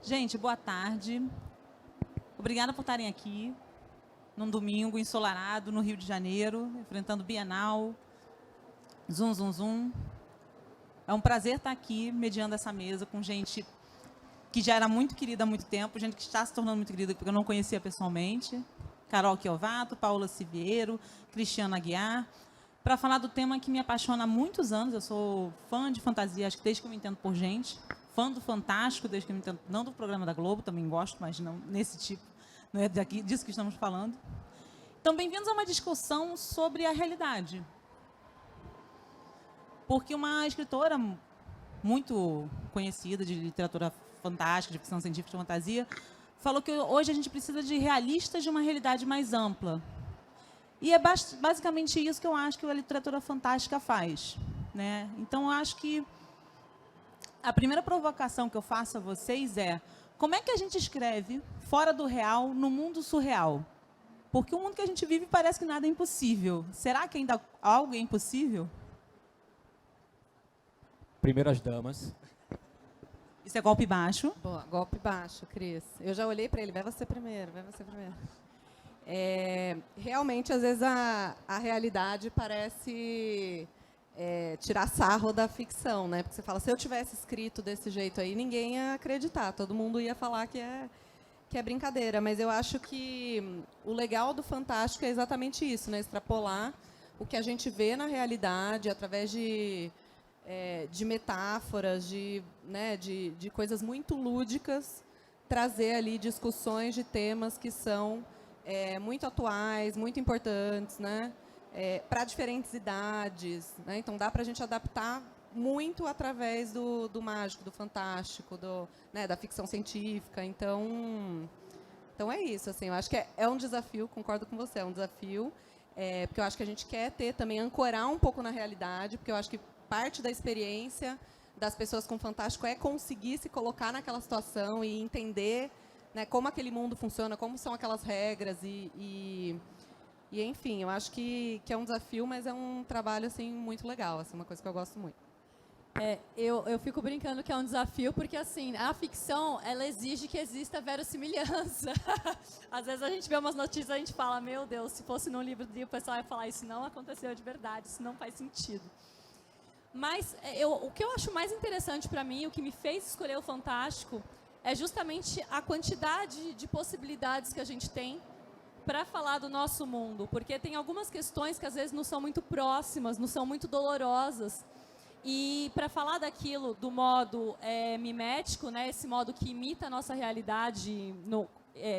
Gente, boa tarde. Obrigada por estarem aqui, num domingo ensolarado, no Rio de Janeiro, enfrentando Bienal. Zum, zum, zum. É um prazer estar aqui, mediando essa mesa, com gente que já era muito querida há muito tempo, gente que está se tornando muito querida, porque eu não conhecia pessoalmente. Carol Chiovato, Paula Siviero, Cristiana Aguiar, para falar do tema que me apaixona há muitos anos. Eu sou fã de fantasia, acho que desde que eu me entendo por gente. Fã do Fantástico, desde que eu me entendo, não do programa da Globo, também gosto, mas não nesse tipo, não é disso que estamos falando. Então, bem-vindos a uma discussão sobre a realidade. Porque uma escritora muito conhecida de literatura fantástica, de ficção científica, de fantasia, falou que hoje a gente precisa de realistas de uma realidade mais ampla. E é basicamente isso que eu acho que a literatura fantástica faz, né? Então, eu acho que a primeira provocação que eu faço a vocês é: como é que a gente escreve fora do real, no mundo surreal? Porque o mundo que a gente vive parece que nada é impossível. Será que ainda algo é impossível? Primeiro as damas. Isso é golpe baixo. Boa, golpe baixo, Cris. Eu já olhei para ele, vai você primeiro, vai você primeiro. Realmente, às vezes, a realidade parece tirar sarro da ficção, né? Porque você fala, se eu tivesse escrito desse jeito aí, ninguém ia acreditar, todo mundo ia falar que é brincadeira. Mas eu acho que o legal do Fantástico é exatamente isso, né? Extrapolar o que a gente vê na realidade através de metáforas, de coisas muito lúdicas, trazer ali discussões de temas que são muito atuais, muito importantes, né? Para diferentes idades, né? Então dá para a gente adaptar muito através do mágico, do fantástico, da ficção científica. Então é isso, assim, eu acho que é um desafio, concordo com você, é um desafio, porque eu acho que a gente quer também ancorar um pouco na realidade, porque eu acho que parte da experiência das pessoas com Fantástico é conseguir se colocar naquela situação e entender, né, como aquele mundo funciona, como são aquelas regras e enfim, eu acho que é um desafio, mas é um trabalho assim muito legal, assim, uma coisa que eu gosto muito. Eu fico brincando que é um desafio, porque assim, a ficção, ela exige que exista verossimilhança. Às vezes a gente vê umas notícias e a gente fala, meu Deus, se fosse num livro, o pessoal ia falar, isso não aconteceu de verdade, isso não faz sentido. Mas o que eu acho mais interessante para mim, o que me fez escolher o Fantástico, é justamente a quantidade de possibilidades que a gente tem para falar do nosso mundo. Porque tem algumas questões que às vezes não são muito próximas, não são muito dolorosas. E para falar daquilo do modo mimético, né, esse modo que imita a nossa realidade,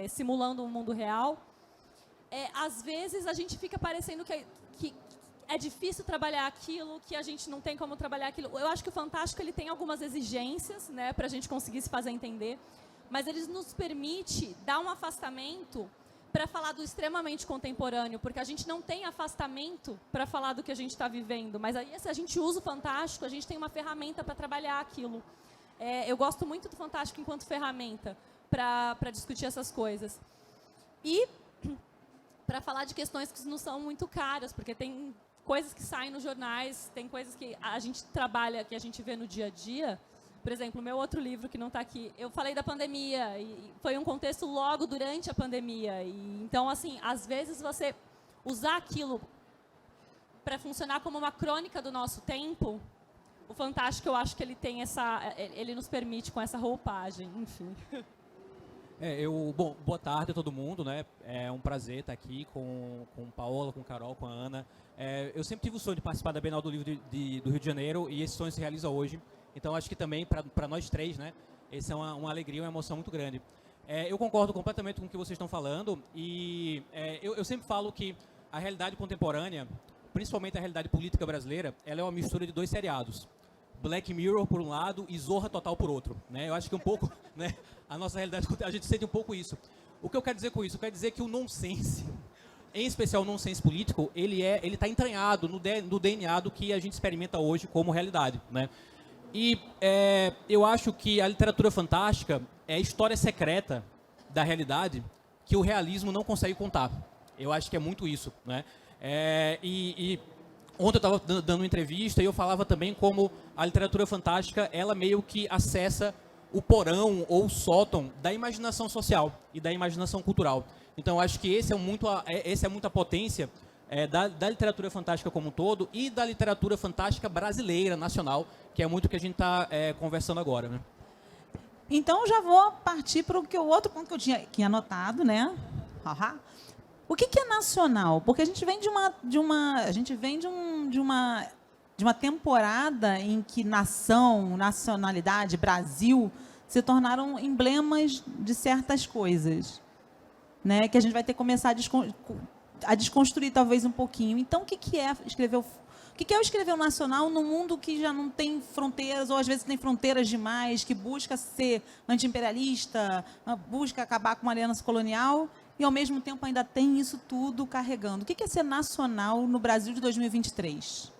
simulando um mundo real, às vezes a gente fica parecendo que é difícil trabalhar aquilo, que a gente não tem como trabalhar aquilo. Eu acho que o Fantástico ele tem algumas exigências, né, para a gente conseguir se fazer entender, mas ele nos permite dar um afastamento para falar do extremamente contemporâneo, porque a gente não tem afastamento para falar do que a gente está vivendo, mas aí se a gente usa o Fantástico, a gente tem uma ferramenta para trabalhar aquilo. Eu gosto muito do Fantástico enquanto ferramenta para discutir essas coisas. E para falar de questões que não são muito caras, porque tem coisas que saem nos jornais, tem coisas que a gente trabalha, que a gente vê no dia a dia. Por exemplo, o meu outro livro, que não está aqui, eu falei da pandemia, e foi um contexto logo durante a pandemia. Então, assim, às vezes você usar aquilo para funcionar como uma crônica do nosso tempo, o Fantástico, eu acho que ele tem ele nos permite com essa roupagem, enfim. Bom, boa tarde a todo mundo, né? É um prazer estar aqui com Paola, com Carol, com a Ana. Eu sempre tive o sonho de participar da Bienal do Livro do Rio de Janeiro e esse sonho se realiza hoje. Então, acho que também, para nós três, né? Essa é uma alegria, uma emoção muito grande. Eu concordo completamente com o que vocês estão falando e eu sempre falo que a realidade contemporânea, principalmente a realidade política brasileira, ela é uma mistura de dois seriados. Black Mirror por um lado e Zorra Total por outro, né? Eu acho que um pouco, né, a nossa realidade, a gente sente um pouco isso. O que eu quero dizer com isso? Eu quero dizer que o nonsense, em especial o nonsense político, ele está entranhado no DNA do que a gente experimenta hoje como realidade, né? E eu acho que a literatura fantástica é a história secreta da realidade que o realismo não consegue contar. Eu acho que é muito isso, né? Ontem eu estava dando uma entrevista e eu falava também como a literatura fantástica, ela meio que acessa o porão ou o sótão da imaginação social e da imaginação cultural. Então, acho que essa é muito a potência da literatura fantástica como um todo e da literatura fantástica brasileira, nacional, que é muito o que a gente está conversando agora, né? Então, já vou partir para o outro ponto que eu tinha anotado, né? O que é nacional? Porque a gente vem de uma temporada em que nação, nacionalidade, Brasil se tornaram emblemas de certas coisas, né? Que a gente vai ter que começar a desconstruir talvez um pouquinho. Então, o que é escrever o escrever o nacional num mundo que já não tem fronteiras, ou às vezes tem fronteiras demais, que busca ser anti-imperialista, busca acabar com uma aliança colonial, e ao mesmo tempo ainda tem isso tudo carregando? O que é ser nacional no Brasil de 2023?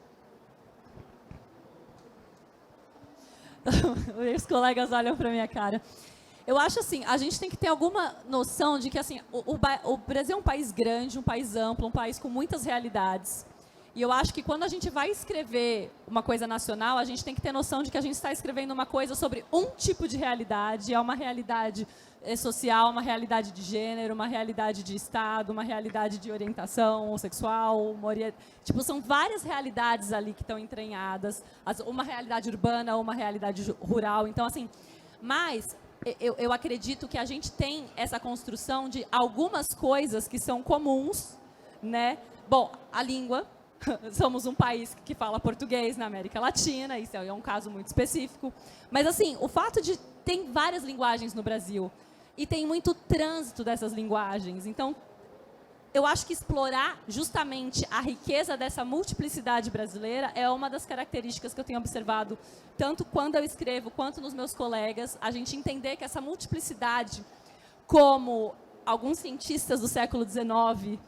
Os colegas olham para minha cara. Eu acho assim, a gente tem que ter alguma noção de que assim, o Brasil é um país grande, um país amplo, um país com muitas realidades. E eu acho que quando a gente vai escrever uma coisa nacional, a gente tem que ter noção de que a gente está escrevendo uma coisa sobre um tipo de realidade, é uma realidade social, uma realidade de gênero, uma realidade de estado, uma realidade de orientação sexual, tipo, são várias realidades ali que estão entranhadas, uma realidade urbana, uma realidade rural. Então, assim, mas eu acredito que a gente tem essa construção de algumas coisas que são comuns, né? Bom, a língua. Somos um país que fala português na América Latina, isso é um caso muito específico. Mas, assim, o fato de ter várias linguagens no Brasil e tem muito trânsito dessas linguagens. Então, eu acho que explorar justamente a riqueza dessa multiplicidade brasileira é uma das características que eu tenho observado, tanto quando eu escrevo, quanto nos meus colegas, a gente entender que essa multiplicidade, como alguns cientistas do século XIX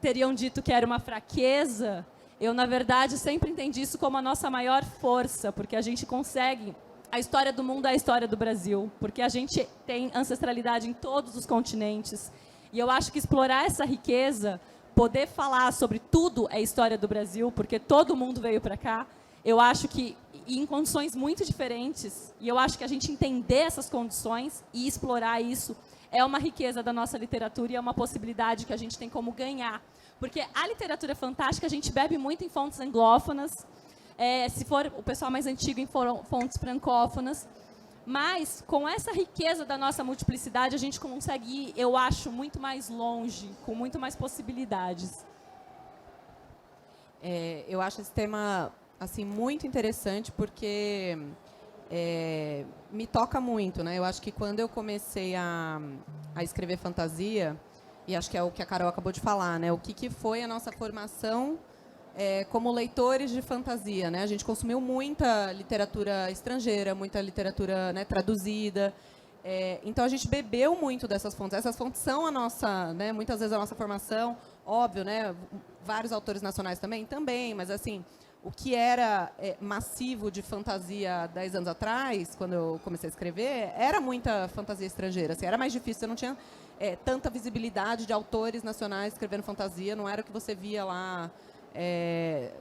teriam dito que era uma fraqueza, eu, na verdade, sempre entendi isso como a nossa maior força, porque a gente consegue... A história do mundo é a história do Brasil, porque a gente tem ancestralidade em todos os continentes. E eu acho que explorar essa riqueza, poder falar sobre tudo é história do Brasil, porque todo mundo veio para cá, eu acho que em condições muito diferentes, e eu acho que a gente entender essas condições e explorar isso é uma riqueza da nossa literatura e é uma possibilidade que a gente tem como ganhar. Porque a literatura fantástica, a gente bebe muito em fontes anglófonas, se for o pessoal mais antigo, em fontes francófonas, mas com essa riqueza da nossa multiplicidade, a gente consegue ir, eu acho, muito mais longe, com muito mais possibilidades. Eu acho esse tema assim, muito interessante, porque... me toca muito, né? Eu acho que quando eu comecei a escrever fantasia, e acho que é o que a Carol acabou de falar, né? O que foi a nossa formação como leitores de fantasia, né? A gente consumiu muita literatura estrangeira, muita literatura, né, traduzida. Então, a gente bebeu muito dessas fontes. Essas fontes são a nossa, né, muitas vezes a nossa formação, óbvio, né? Vários autores nacionais também, mas assim... O que era massivo de fantasia 10 anos atrás, quando eu comecei a escrever, era muita fantasia estrangeira. Assim, era mais difícil, você não tinha tanta visibilidade de autores nacionais escrevendo fantasia, não era o que você via lá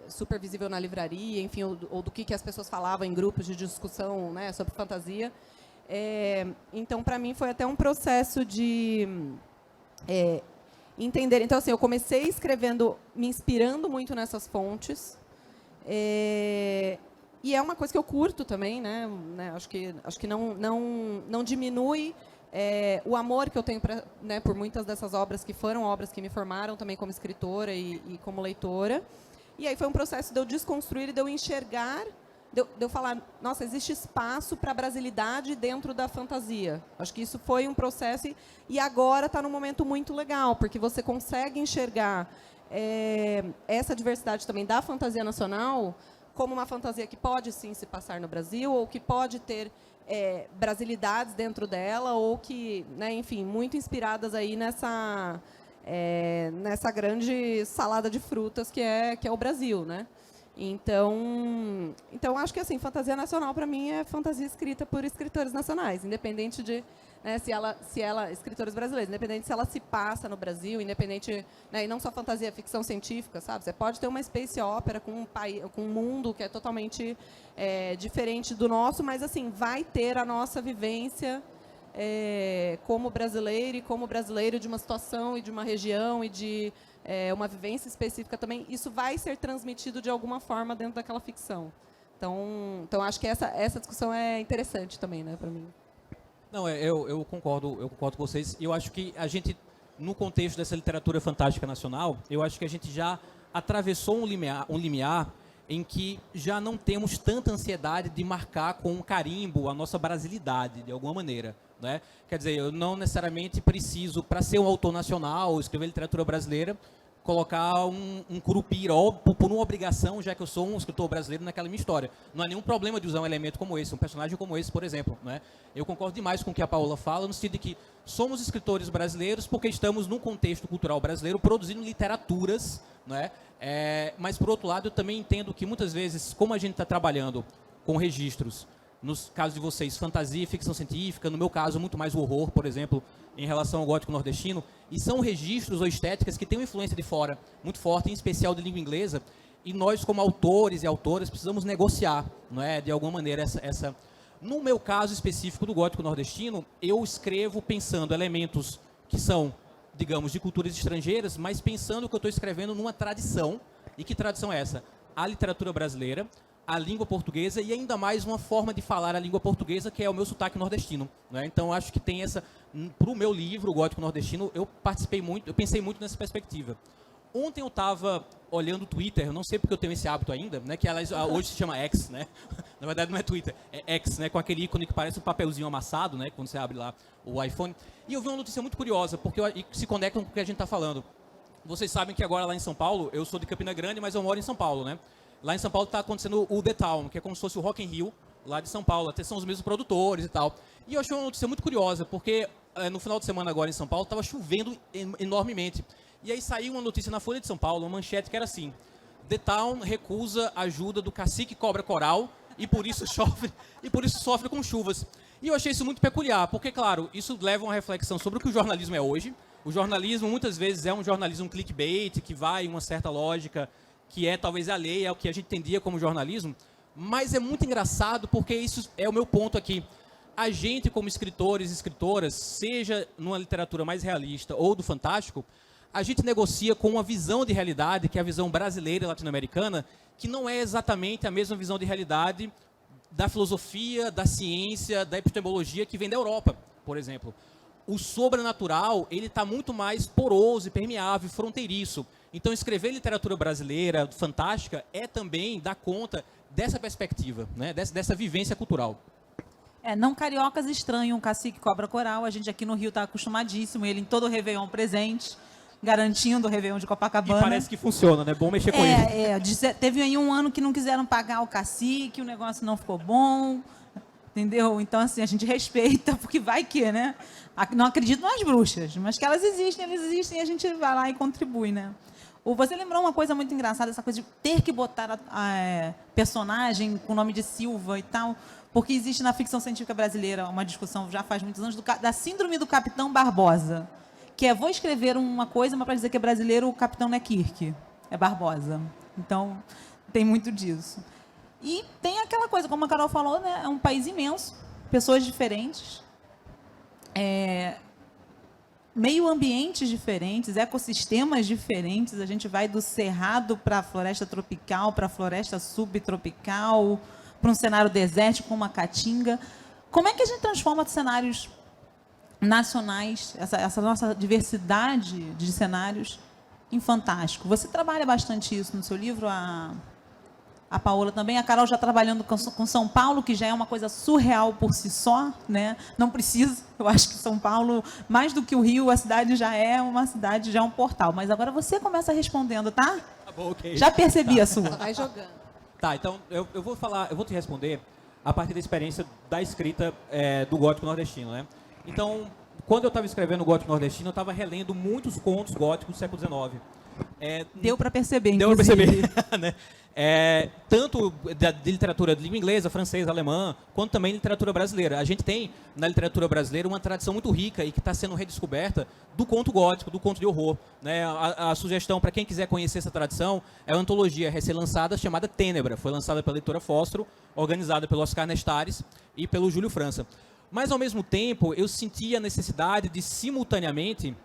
super visível na livraria, enfim, ou do que as pessoas falavam em grupos de discussão, né, sobre fantasia. Então, para mim, foi até um processo de entender. Então, assim, eu comecei escrevendo, me inspirando muito nessas fontes, e é uma coisa que eu curto também, né? Acho que não diminui o amor que eu tenho né, por muitas dessas obras que foram obras que me formaram também como escritora e como leitora. E aí foi um processo de eu desconstruir e de eu enxergar, de eu falar, nossa, existe espaço para a brasilidade dentro da fantasia. Acho que isso foi um processo e agora está num momento muito legal, porque você consegue enxergar essa diversidade também da fantasia nacional como uma fantasia que pode, sim, se passar no Brasil, ou que pode ter brasilidades dentro dela, ou que, né, enfim, muito inspiradas aí nessa grande salada de frutas que é o Brasil, né? Então acho que assim, fantasia nacional para mim é fantasia escrita por escritores nacionais, independente de, né, se ela escritores brasileiros, independente se ela se passa no Brasil, independente, né, e não só fantasia, ficção científica, sabe? Você pode ter uma space opera com um mundo que é totalmente diferente do nosso, mas assim vai ter a nossa vivência como brasileiro e como brasileiro de uma situação e de uma região e de uma vivência específica também, isso vai ser transmitido de alguma forma dentro daquela ficção. Então acho que essa discussão é interessante também, né, para mim. Não, eu concordo com vocês. Eu acho que a gente, no contexto dessa literatura fantástica nacional, eu acho que a gente já atravessou um limiar em que já não temos tanta ansiedade de marcar com um carimbo a nossa brasilidade, de alguma maneira. Né? Quer dizer, eu não necessariamente preciso, para ser um autor nacional, escrever literatura brasileira, colocar um curupira, por uma obrigação, já que eu sou um escritor brasileiro naquela minha história. Não há nenhum problema de usar um elemento como esse, um personagem como esse, por exemplo. Né? Eu concordo demais com o que a Paola fala, no sentido de que somos escritores brasileiros porque estamos num contexto cultural brasileiro produzindo literaturas, né? Mas, por outro lado, eu também entendo que muitas vezes, como a gente está trabalhando com registros, nos casos de vocês, fantasia e ficção científica, no meu caso, muito mais o horror, por exemplo, em relação ao gótico nordestino, e são registros ou estéticas que têm uma influência de fora muito forte, em especial de língua inglesa, e nós, como autores e autoras, precisamos negociar, não é, de alguma maneira, essa... No meu caso específico do gótico nordestino, eu escrevo pensando elementos que são, digamos, de culturas estrangeiras, mas pensando que eu estou escrevendo numa tradição, e que tradição é essa? A literatura brasileira, a língua portuguesa e ainda mais uma forma de falar a língua portuguesa, que é o meu sotaque nordestino. Né? Então, acho que tem essa... Para o meu livro, o Gótico Nordestino, eu pensei muito nessa perspectiva. Ontem eu estava olhando o Twitter, eu não sei porque eu tenho esse hábito ainda, né, que hoje se chama X, né? Na verdade não é Twitter, é X, né, com aquele ícone que parece um papelzinho amassado, né, quando você abre lá o iPhone. E eu vi uma notícia muito curiosa, porque se conecta com o que a gente está falando. Vocês sabem que agora lá em São Paulo, eu sou de Campina Grande, mas eu moro em São Paulo, né? Lá em São Paulo está acontecendo o The Town, que é como se fosse o Rock in Rio, lá de São Paulo. Até são os mesmos produtores e tal. E eu achei uma notícia muito curiosa, porque no final de semana agora em São Paulo estava chovendo enormemente. E aí saiu uma notícia na Folha de São Paulo, uma manchete que era assim: The Town recusa ajuda do cacique cobra coral e por isso sofre com chuvas. E eu achei isso muito peculiar, porque, claro, isso leva a uma reflexão sobre o que o jornalismo é hoje. O jornalismo, muitas vezes, é um jornalismo clickbait, que vai em uma certa lógica que é talvez alheia ao que a gente entendia como jornalismo, mas é muito engraçado porque isso é o meu ponto aqui. A gente, como escritores e escritoras, seja numa literatura mais realista ou do fantástico, a gente negocia com uma visão de realidade, que é a visão brasileira e latino-americana, que não é exatamente a mesma visão de realidade da filosofia, da ciência, da epistemologia que vem da Europa, por exemplo. O sobrenatural, ele está muito mais poroso, permeável, fronteiriço. Então, escrever literatura brasileira, fantástica, é também dar conta dessa perspectiva, né? dessa vivência cultural. Não cariocas estranham o cacique cobra coral. A gente aqui no Rio está acostumadíssimo, ele em todo o Réveillon presente, garantindo o Réveillon de Copacabana. E parece que funciona, né? Bom mexer com ele. Teve aí um ano que não quiseram pagar o cacique, o negócio não ficou bom, entendeu? Então, assim, a gente respeita, porque vai que, né? Não acredito nas bruxas, mas que elas existem e a gente vai lá e contribui, né? Você lembrou uma coisa muito engraçada, essa coisa de ter que botar a personagem com o nome de Silva e tal, porque existe na ficção científica brasileira uma discussão já faz muitos anos da síndrome do Capitão Barbosa, que é, vou escrever uma coisa, mas para dizer que é brasileiro, o capitão não é Kirk, é Barbosa. Então, tem muito disso. E tem aquela coisa, como a Carol falou, né, é um país imenso, pessoas diferentes, meio ambientes diferentes, ecossistemas diferentes. A gente vai do cerrado para a floresta tropical, para a floresta subtropical, para um cenário desértico com uma caatinga. Como é que a gente transforma cenários nacionais, essa nossa diversidade de cenários, em fantástico? Você trabalha bastante isso no seu livro, a Paola também, a Carol já trabalhando com São Paulo, que já é uma coisa surreal por si só, né? Não precisa, eu acho que São Paulo, mais do que o Rio, a cidade já é uma cidade, já é um portal. Mas agora você começa respondendo, tá? Tá bom, ok. Já percebi a sua. Vai jogando. Tá, então eu vou te responder a partir da experiência da escrita do gótico nordestino, né? Então, quando eu estava escrevendo o gótico nordestino, eu estava relendo muitos contos góticos do século XIX. Deu para perceber, Deu para inclusive. perceber, né? Tanto de literatura de língua inglesa, francesa, alemã, quanto também literatura brasileira. A gente tem, na literatura brasileira, uma tradição muito rica e que está sendo redescoberta do conto gótico, do conto de horror. Né? A sugestão, para quem quiser conhecer essa tradição, é uma antologia recém-lançada chamada Tênebra. Foi lançada pela editora Fósforo, organizada pelo Oscar Nestares e pelo Júlio França. Mas, ao mesmo tempo, eu senti a necessidade de, simultaneamente,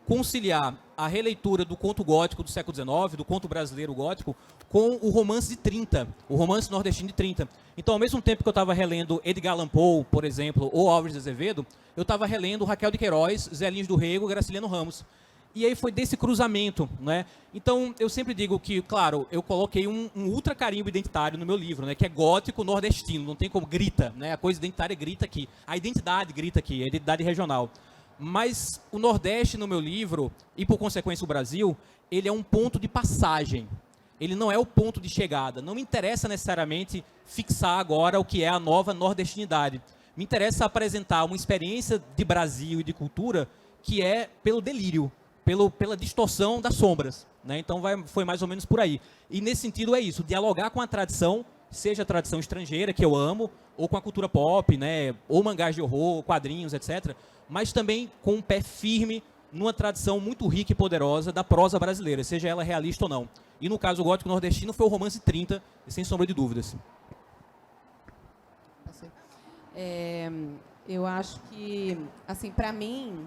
conciliar a releitura do conto gótico do século XIX, do conto brasileiro gótico, com o romance de 30, o romance nordestino de 30. Então, ao mesmo tempo que eu estava relendo Edgar Allan Poe, por exemplo, ou Álvares de Azevedo, eu estava relendo Raquel de Queiroz, Zé Lins do Rego, Graciliano Ramos. E aí foi desse cruzamento, né? Então, eu sempre digo que, claro, eu coloquei um ultra carimbo identitário no meu livro, né? Que é gótico nordestino, não tem como, grita, né? A coisa identitária grita aqui, a identidade grita aqui, a identidade regional. Mas o Nordeste, no meu livro, e por consequência o Brasil, ele é um ponto de passagem. Ele não é o ponto de chegada. Não me interessa necessariamente fixar agora o que é a nova nordestinidade. Me interessa apresentar uma experiência de Brasil e de cultura que é pelo delírio, pela distorção das sombras. Né? Então foi mais ou menos por aí. E nesse sentido é isso, dialogar com a tradição, seja a tradição estrangeira, que eu amo, ou com a cultura pop, né? Ou mangás de horror, quadrinhos, etc., mas também com um pé firme numa tradição muito rica e poderosa da prosa brasileira, seja ela realista ou não. E no caso gótico nordestino foi o romance 30, sem sombra de dúvidas. Eu acho que, assim, para mim,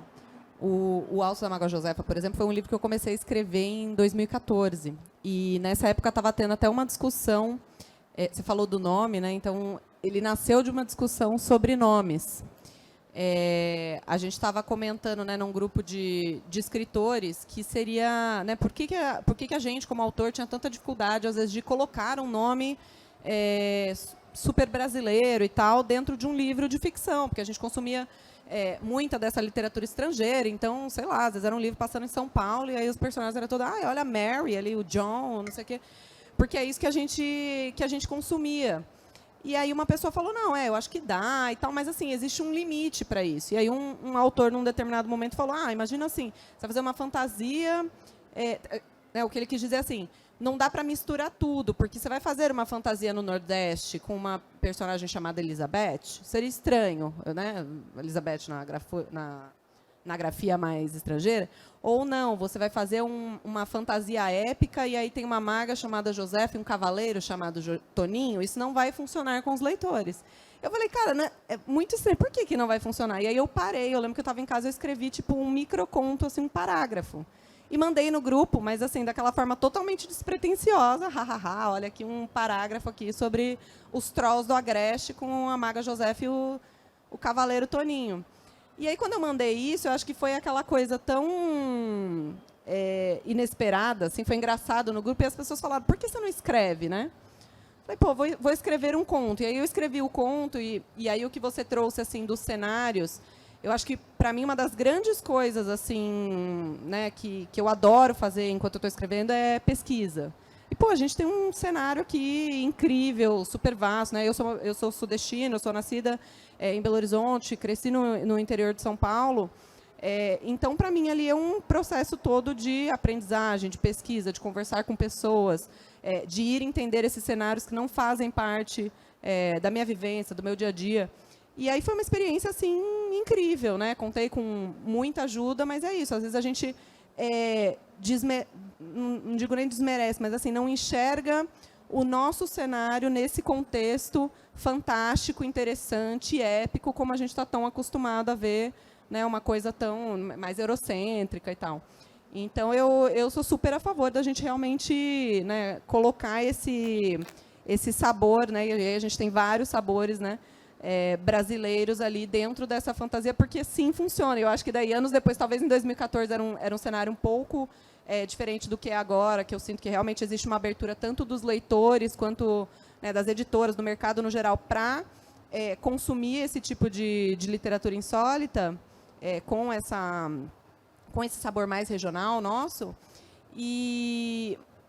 o Alto da Mágoa Josefa, por exemplo, foi um livro que eu comecei a escrever em 2014. E nessa época estava tendo até uma discussão, você falou do nome, né? Então, ele nasceu de uma discussão sobre nomes. A gente estava comentando, né, num grupo de escritores que seria, né, por que a gente, como autor, tinha tanta dificuldade, às vezes, de colocar um nome super brasileiro e tal dentro de um livro de ficção, porque a gente consumia muita dessa literatura estrangeira, então, sei lá, às vezes era um livro passando em São Paulo e aí os personagens eram todos, olha a Mary ali, o John, não sei o quê, porque é isso que a gente consumia. E aí uma pessoa falou, não, eu acho que dá e tal, mas assim, existe um limite para isso. E aí um autor, num determinado momento, falou, imagina assim, você vai fazer uma fantasia, o que ele quis dizer assim, não dá para misturar tudo, porque você vai fazer uma fantasia no Nordeste com uma personagem chamada Elizabeth, seria estranho, né? Elizabeth na grafia mais estrangeira, ou não, você vai fazer uma fantasia épica e aí tem uma maga chamada Josefa e um cavaleiro chamado Toninho, isso não vai funcionar com os leitores. Eu falei, cara, né, é muito estranho, por que não vai funcionar? E aí eu parei, eu lembro que eu estava em casa, eu escrevi tipo um microconto, assim, um parágrafo, e mandei no grupo, mas assim, daquela forma totalmente despretensiosa, hahaha, olha aqui um parágrafo aqui sobre os trolls do Agreste com a maga Josefa e o cavaleiro Toninho. E aí, quando eu mandei isso, eu acho que foi aquela coisa tão inesperada, assim, foi engraçado no grupo, e as pessoas falaram, por que você não escreve, né? Falei, pô, vou escrever um conto. E aí eu escrevi o conto, e aí o que você trouxe, assim, dos cenários, eu acho que, para mim, uma das grandes coisas, assim, né, que eu adoro fazer enquanto eu estou escrevendo é pesquisa. E, pô, a gente tem um cenário aqui incrível, super vasto, né? Eu sou sudestina, eu sou nascida em Belo Horizonte, cresci no interior de São Paulo. Então, para mim, ali é um processo todo de aprendizagem, de pesquisa, de conversar com pessoas, de ir entender esses cenários que não fazem parte da minha vivência, do meu dia a dia. E aí foi uma experiência, assim, incrível, né? Contei com muita ajuda, mas é isso. Às vezes a gente não digo nem desmerece, mas assim, não enxerga o nosso cenário nesse contexto fantástico, interessante, épico, como a gente está tão acostumado a ver, né, uma coisa tão mais eurocêntrica e tal. Então, eu sou super a favor da gente realmente, né, colocar esse sabor, né, e aí a gente tem vários sabores, né, brasileiros ali dentro dessa fantasia, porque sim, funciona. Eu acho que daí, anos depois, talvez em 2014, era um cenário um pouco diferente do que é agora, que eu sinto que realmente existe uma abertura tanto dos leitores quanto, né, das editoras, do mercado no geral, para consumir esse tipo de literatura insólita, com esse sabor mais regional nosso.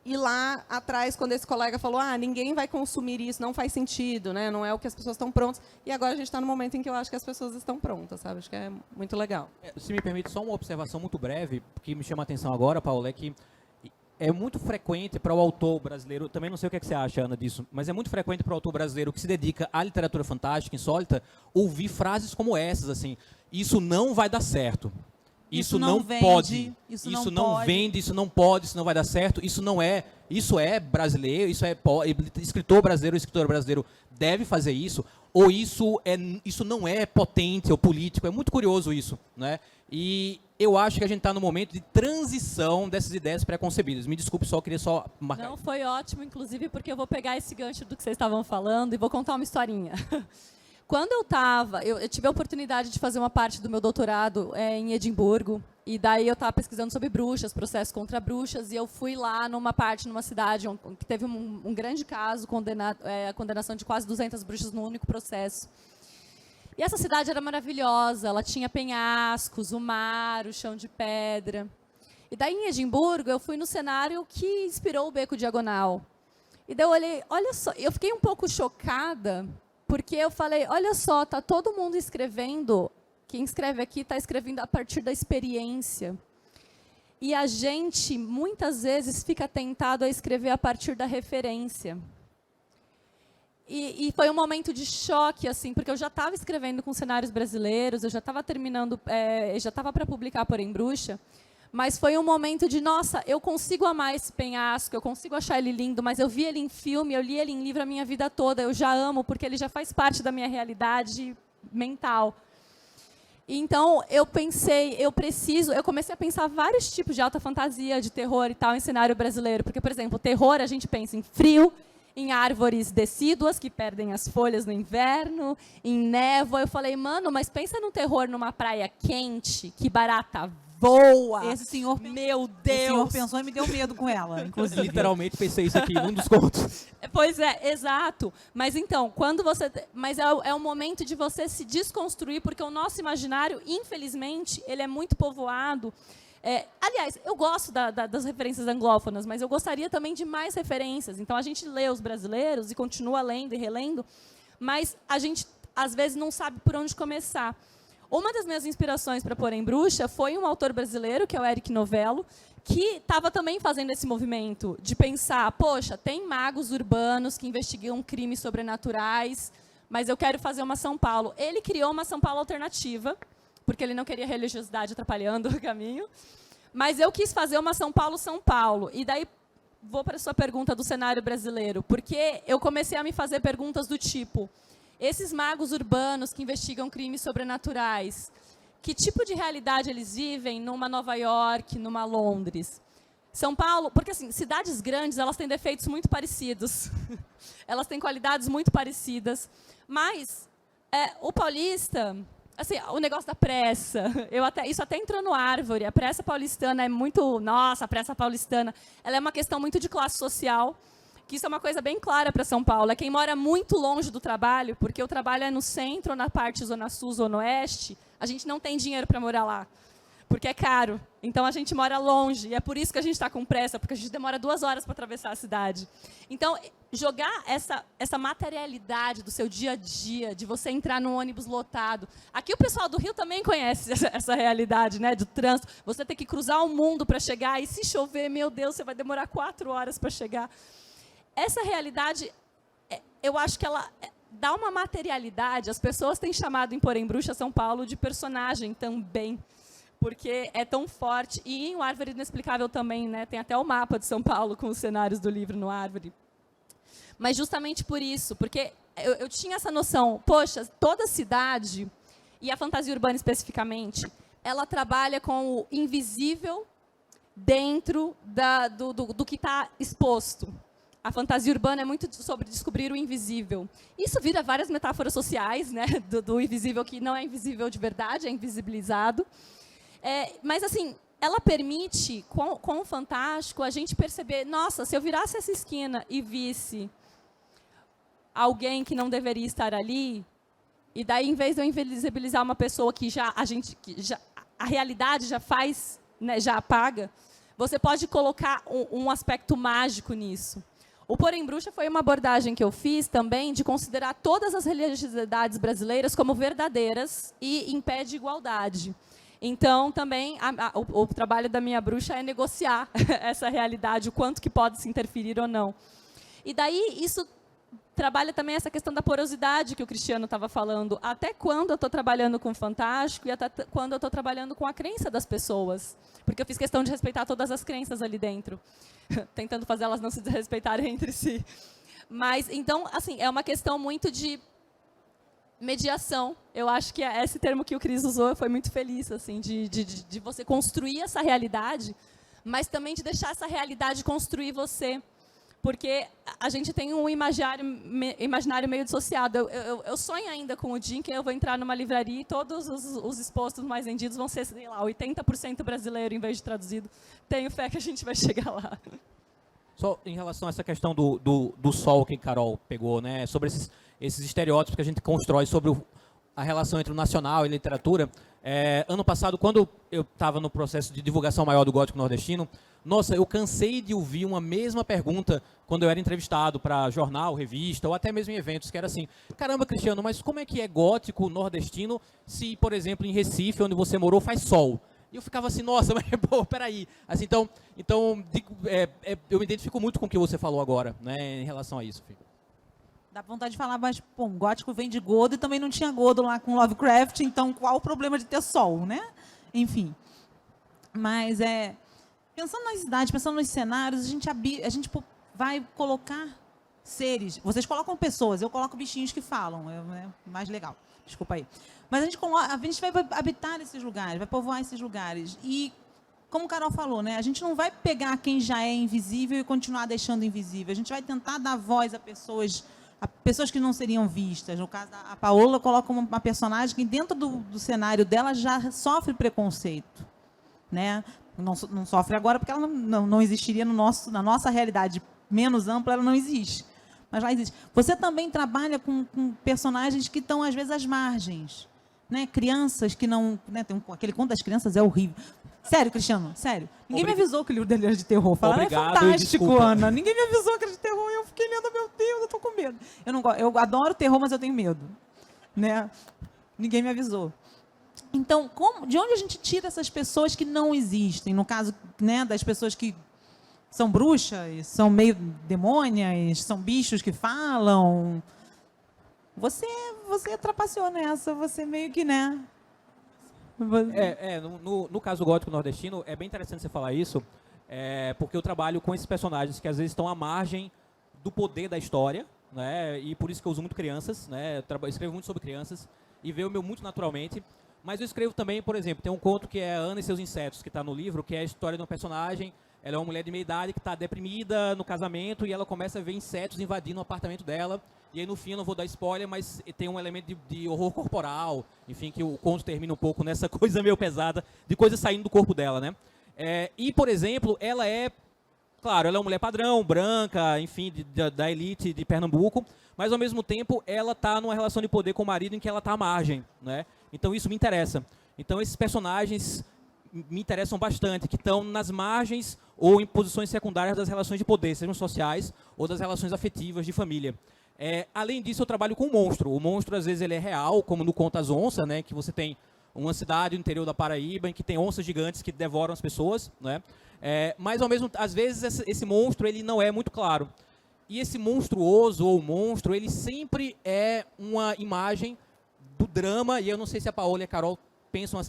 E lá atrás, quando esse colega falou, ninguém vai consumir isso, não faz sentido, né? Não é o que as pessoas estão prontas. E agora a gente está no momento em que eu acho que as pessoas estão prontas, sabe? Acho que é muito legal. Se me permite, só uma observação muito breve, que me chama a atenção agora, Paulo, é que é muito frequente para o autor brasileiro, também não sei o que, é que você acha, Ana, disso, mas é muito frequente para o autor brasileiro que se dedica à literatura fantástica, insólita, ouvir frases como essas, assim, isso não vai dar certo. Isso não vende, pode, isso não pode. vende, isso não pode, isso não vai dar certo, isso é brasileiro, escritor brasileiro, escritor brasileiro deve fazer isso, ou isso não é potente ou político, é muito curioso isso, né? E eu acho que a gente está no momento de transição dessas ideias pré-concebidas. Me desculpe, eu queria só marcar. Não, foi ótimo, inclusive, porque eu vou pegar esse gancho do que vocês estavam falando e vou contar uma historinha. Quando eu tive a oportunidade de fazer uma parte do meu doutorado em Edimburgo, e daí eu estava pesquisando sobre bruxas, processos contra bruxas, e eu fui lá numa cidade que teve um grande caso, a condenação de quase 200 bruxas num único processo. E essa cidade era maravilhosa, ela tinha penhascos, o mar, o chão de pedra. E daí em Edimburgo eu fui no cenário que inspirou o Beco Diagonal. E daí eu olhei, olha só, eu fiquei um pouco chocada, porque eu falei, olha só, está todo mundo escrevendo, quem escreve aqui está escrevendo a partir da experiência. E a gente, muitas vezes, fica tentado a escrever a partir da referência. E foi um momento de choque, assim, porque eu já estava escrevendo com cenários brasileiros, eu já estava terminando, já estava para publicar Porém Bruxa, mas foi um momento de, nossa, eu consigo amar esse penhasco, eu consigo achar ele lindo, mas eu vi ele em filme, eu li ele em livro a minha vida toda, eu já amo, porque ele já faz parte da minha realidade mental. Então, eu pensei, eu comecei a pensar vários tipos de alta fantasia, de terror e tal, em cenário brasileiro, porque, por exemplo, terror, a gente pensa em frio, em árvores decíduas que perdem as folhas no inverno, em névoa. Eu falei, mano, mas pensa num terror numa praia quente, que barata voa. Esse senhor, meu esse senhor Deus. pensou e me deu medo com ela, inclusive. Literalmente pensei isso aqui num dos contos. Pois é, exato. Mas então, mas é o momento de você se desconstruir, porque o nosso imaginário, infelizmente, ele é muito povoado. Aliás, eu gosto das referências anglófonas, mas eu gostaria também de mais referências. Então, a gente lê os brasileiros e continua lendo e relendo, mas a gente, às vezes, não sabe por onde começar. Uma das minhas inspirações para Porém Bruxa foi um autor brasileiro, que é o Eric Novello, que estava também fazendo esse movimento de pensar, poxa, tem magos urbanos que investigam crimes sobrenaturais, mas eu quero fazer uma São Paulo. Ele criou uma São Paulo alternativa, porque ele não queria religiosidade atrapalhando o caminho. Mas eu quis fazer uma São Paulo, São Paulo. E daí, vou para a sua pergunta do cenário brasileiro, porque eu comecei a me fazer perguntas do tipo, esses magos urbanos que investigam crimes sobrenaturais, que tipo de realidade eles vivem numa Nova York, numa Londres? São Paulo, porque assim, cidades grandes, elas têm defeitos muito parecidos. Elas têm qualidades muito parecidas. Mas o paulista... Assim, o negócio da pressa, isso até entrou no Árvore. A pressa paulistana é muito... Nossa, a pressa paulistana. Ela é uma questão muito de classe social, que isso é uma coisa bem clara para São Paulo. É quem mora muito longe do trabalho, porque o trabalho é no centro, ou na parte zona sul, zona oeste, a gente não tem dinheiro para morar lá, porque é caro. Então, a gente mora longe, e é por isso que a gente está com pressa, porque a gente demora 2 horas para atravessar a cidade. Então, jogar essa materialidade do seu dia a dia, de você entrar num ônibus lotado. Aqui o pessoal do Rio também conhece essa realidade, né, do trânsito. Você tem que cruzar o mundo para chegar, e se chover, meu Deus, você vai demorar 4 horas para chegar. Essa realidade, eu acho que ela dá uma materialidade. As pessoas têm chamado em Porém Bruxa São Paulo de personagem também, porque é tão forte. E em O Árvore Inexplicável também, né, tem até o mapa de São Paulo com os cenários do livro no Árvore. Mas justamente por isso, porque eu tinha essa noção, poxa, toda cidade, e a fantasia urbana especificamente, ela trabalha com o invisível dentro do que está exposto. A fantasia urbana é muito sobre descobrir o invisível. Isso vira várias metáforas sociais, né, do invisível que não é invisível de verdade, é invisibilizado. Mas, assim, ela permite, com o fantástico, a gente perceber, nossa, se eu virasse essa esquina e visse alguém que não deveria estar ali, e daí, em vez de eu invisibilizar uma pessoa que a realidade já faz, né, já apaga, você pode colocar um aspecto mágico nisso. O Porém Bruxa foi uma abordagem que eu fiz também de considerar todas as religiosidades brasileiras como verdadeiras e em pé de igualdade. Então, também, o trabalho da minha bruxa é negociar essa realidade, o quanto que pode se interferir ou não. E daí, isso trabalha também essa questão da porosidade que o Cristiano estava falando. Até quando eu estou trabalhando com o fantástico e até quando eu estou trabalhando com a crença das pessoas. Porque eu fiz questão de respeitar todas as crenças ali dentro, tentando fazer elas não se desrespeitarem entre si. Mas, então, assim, é uma questão muito de mediação. Eu acho que esse termo que o Cris usou foi muito feliz, assim, de você construir essa realidade, mas também de deixar essa realidade construir você. Porque a gente tem um imaginário meio dissociado. Eu sonho ainda com o dia em que eu vou entrar numa livraria e todos os expostos mais vendidos vão ser, sei lá, 80% brasileiro em vez de traduzido. Tenho fé que a gente vai chegar lá. Só em relação a essa questão do sol que a Carol pegou, né, sobre esses estereótipos que a gente constrói sobre a relação entre o nacional e a literatura. Ano passado, quando eu estava no processo de divulgação maior do gótico nordestino, nossa, eu cansei de ouvir uma mesma pergunta quando eu era entrevistado para jornal, revista, ou até mesmo em eventos, que era assim, caramba, Cristiano, mas como é que é gótico nordestino se, por exemplo, em Recife, onde você morou, faz sol? E eu ficava assim, nossa, mas pô, peraí. Assim, então eu me identifico muito com o que você falou agora, né, em relação a isso, filho. Dá vontade de falar, mas pô, um gótico vem de Godo e também não tinha Godo lá com Lovecraft, então qual o problema de ter sol, né? Enfim. Mas pensando nas cidades, pensando nos cenários, a gente vai colocar seres. Vocês colocam pessoas, eu coloco bichinhos que falam, é mais legal. Desculpa aí. Mas a gente vai habitar esses lugares, vai povoar esses lugares. E, como a Carol falou, né, a gente não vai pegar quem já é invisível e continuar deixando invisível. A gente vai tentar dar voz a pessoas que não seriam vistas. No caso, a Paola coloca uma personagem que, dentro do cenário dela, já sofre preconceito. Né? Não sofre agora porque ela não existiria na nossa realidade menos ampla, ela não existe. Mas lá existe. Você também trabalha com personagens que estão, às vezes, às margens. Né? Crianças que não... Né? Aquele conto das crianças é horrível. Sério, Cristiano, sério. Ninguém me avisou que o livro dele era de terror. Falaram, é fantástico, Ana. Ninguém me avisou que era de terror. Eu fiquei lendo, meu Deus, eu tô com medo. Eu adoro terror, mas eu tenho medo. Né? Ninguém me avisou. Então, de onde a gente tira essas pessoas que não existem? No caso, né, das pessoas que são bruxas, são meio demônias, são bichos que falam. Você trapaceou nessa, você meio que, né? No caso gótico nordestino, é bem interessante você falar isso, porque eu trabalho com esses personagens que às vezes estão à margem do poder da história, né, e por isso que eu uso muito crianças, né, eu escrevo muito sobre crianças, e vejo o meu muito naturalmente, mas eu escrevo também, por exemplo, tem um conto que é Ana e seus insetos, que está no livro, que é a história de um personagem. Ela é uma mulher de meia idade que está deprimida no casamento e ela começa a ver insetos invadindo o apartamento dela. E aí, no fim, eu não vou dar spoiler, mas tem um elemento de horror corporal. Enfim, que o conto termina um pouco nessa coisa meio pesada, de coisas saindo do corpo dela, né? E, por exemplo, ela é uma mulher padrão, branca, enfim, da elite de Pernambuco, mas, ao mesmo tempo, ela está numa relação de poder com o marido em que ela está à margem, né? Então, isso me interessa. Então, esses personagens me interessam bastante, que estão nas margens ou em posições secundárias das relações de poder, sejam sociais ou das relações afetivas de família. Além disso, eu trabalho com o monstro. O monstro, às vezes, ele é real, como no Conto As Onças, né, que você tem uma cidade no interior da Paraíba em que tem onças gigantes que devoram as pessoas, né? Mas, às vezes, esse monstro ele não é muito claro. E esse monstruoso ou monstro, ele sempre é uma imagem do drama, e eu não sei se a Paola e a Carol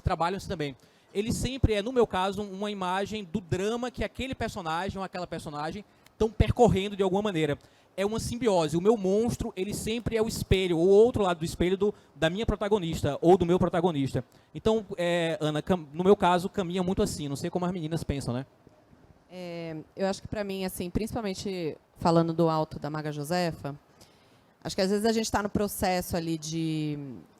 trabalham assim também. Ele sempre é, no meu caso, uma imagem do drama que aquele personagem ou aquela personagem estão percorrendo de alguma maneira. É uma simbiose. O meu monstro, ele sempre é o espelho, ou o outro lado do espelho da minha protagonista, ou do meu protagonista. Então, Ana, no meu caso, caminha muito assim. Não sei como as meninas pensam, né? Eu acho que, para mim, assim, principalmente falando do alto da Maga Josefa, acho que às vezes a gente está no processo ali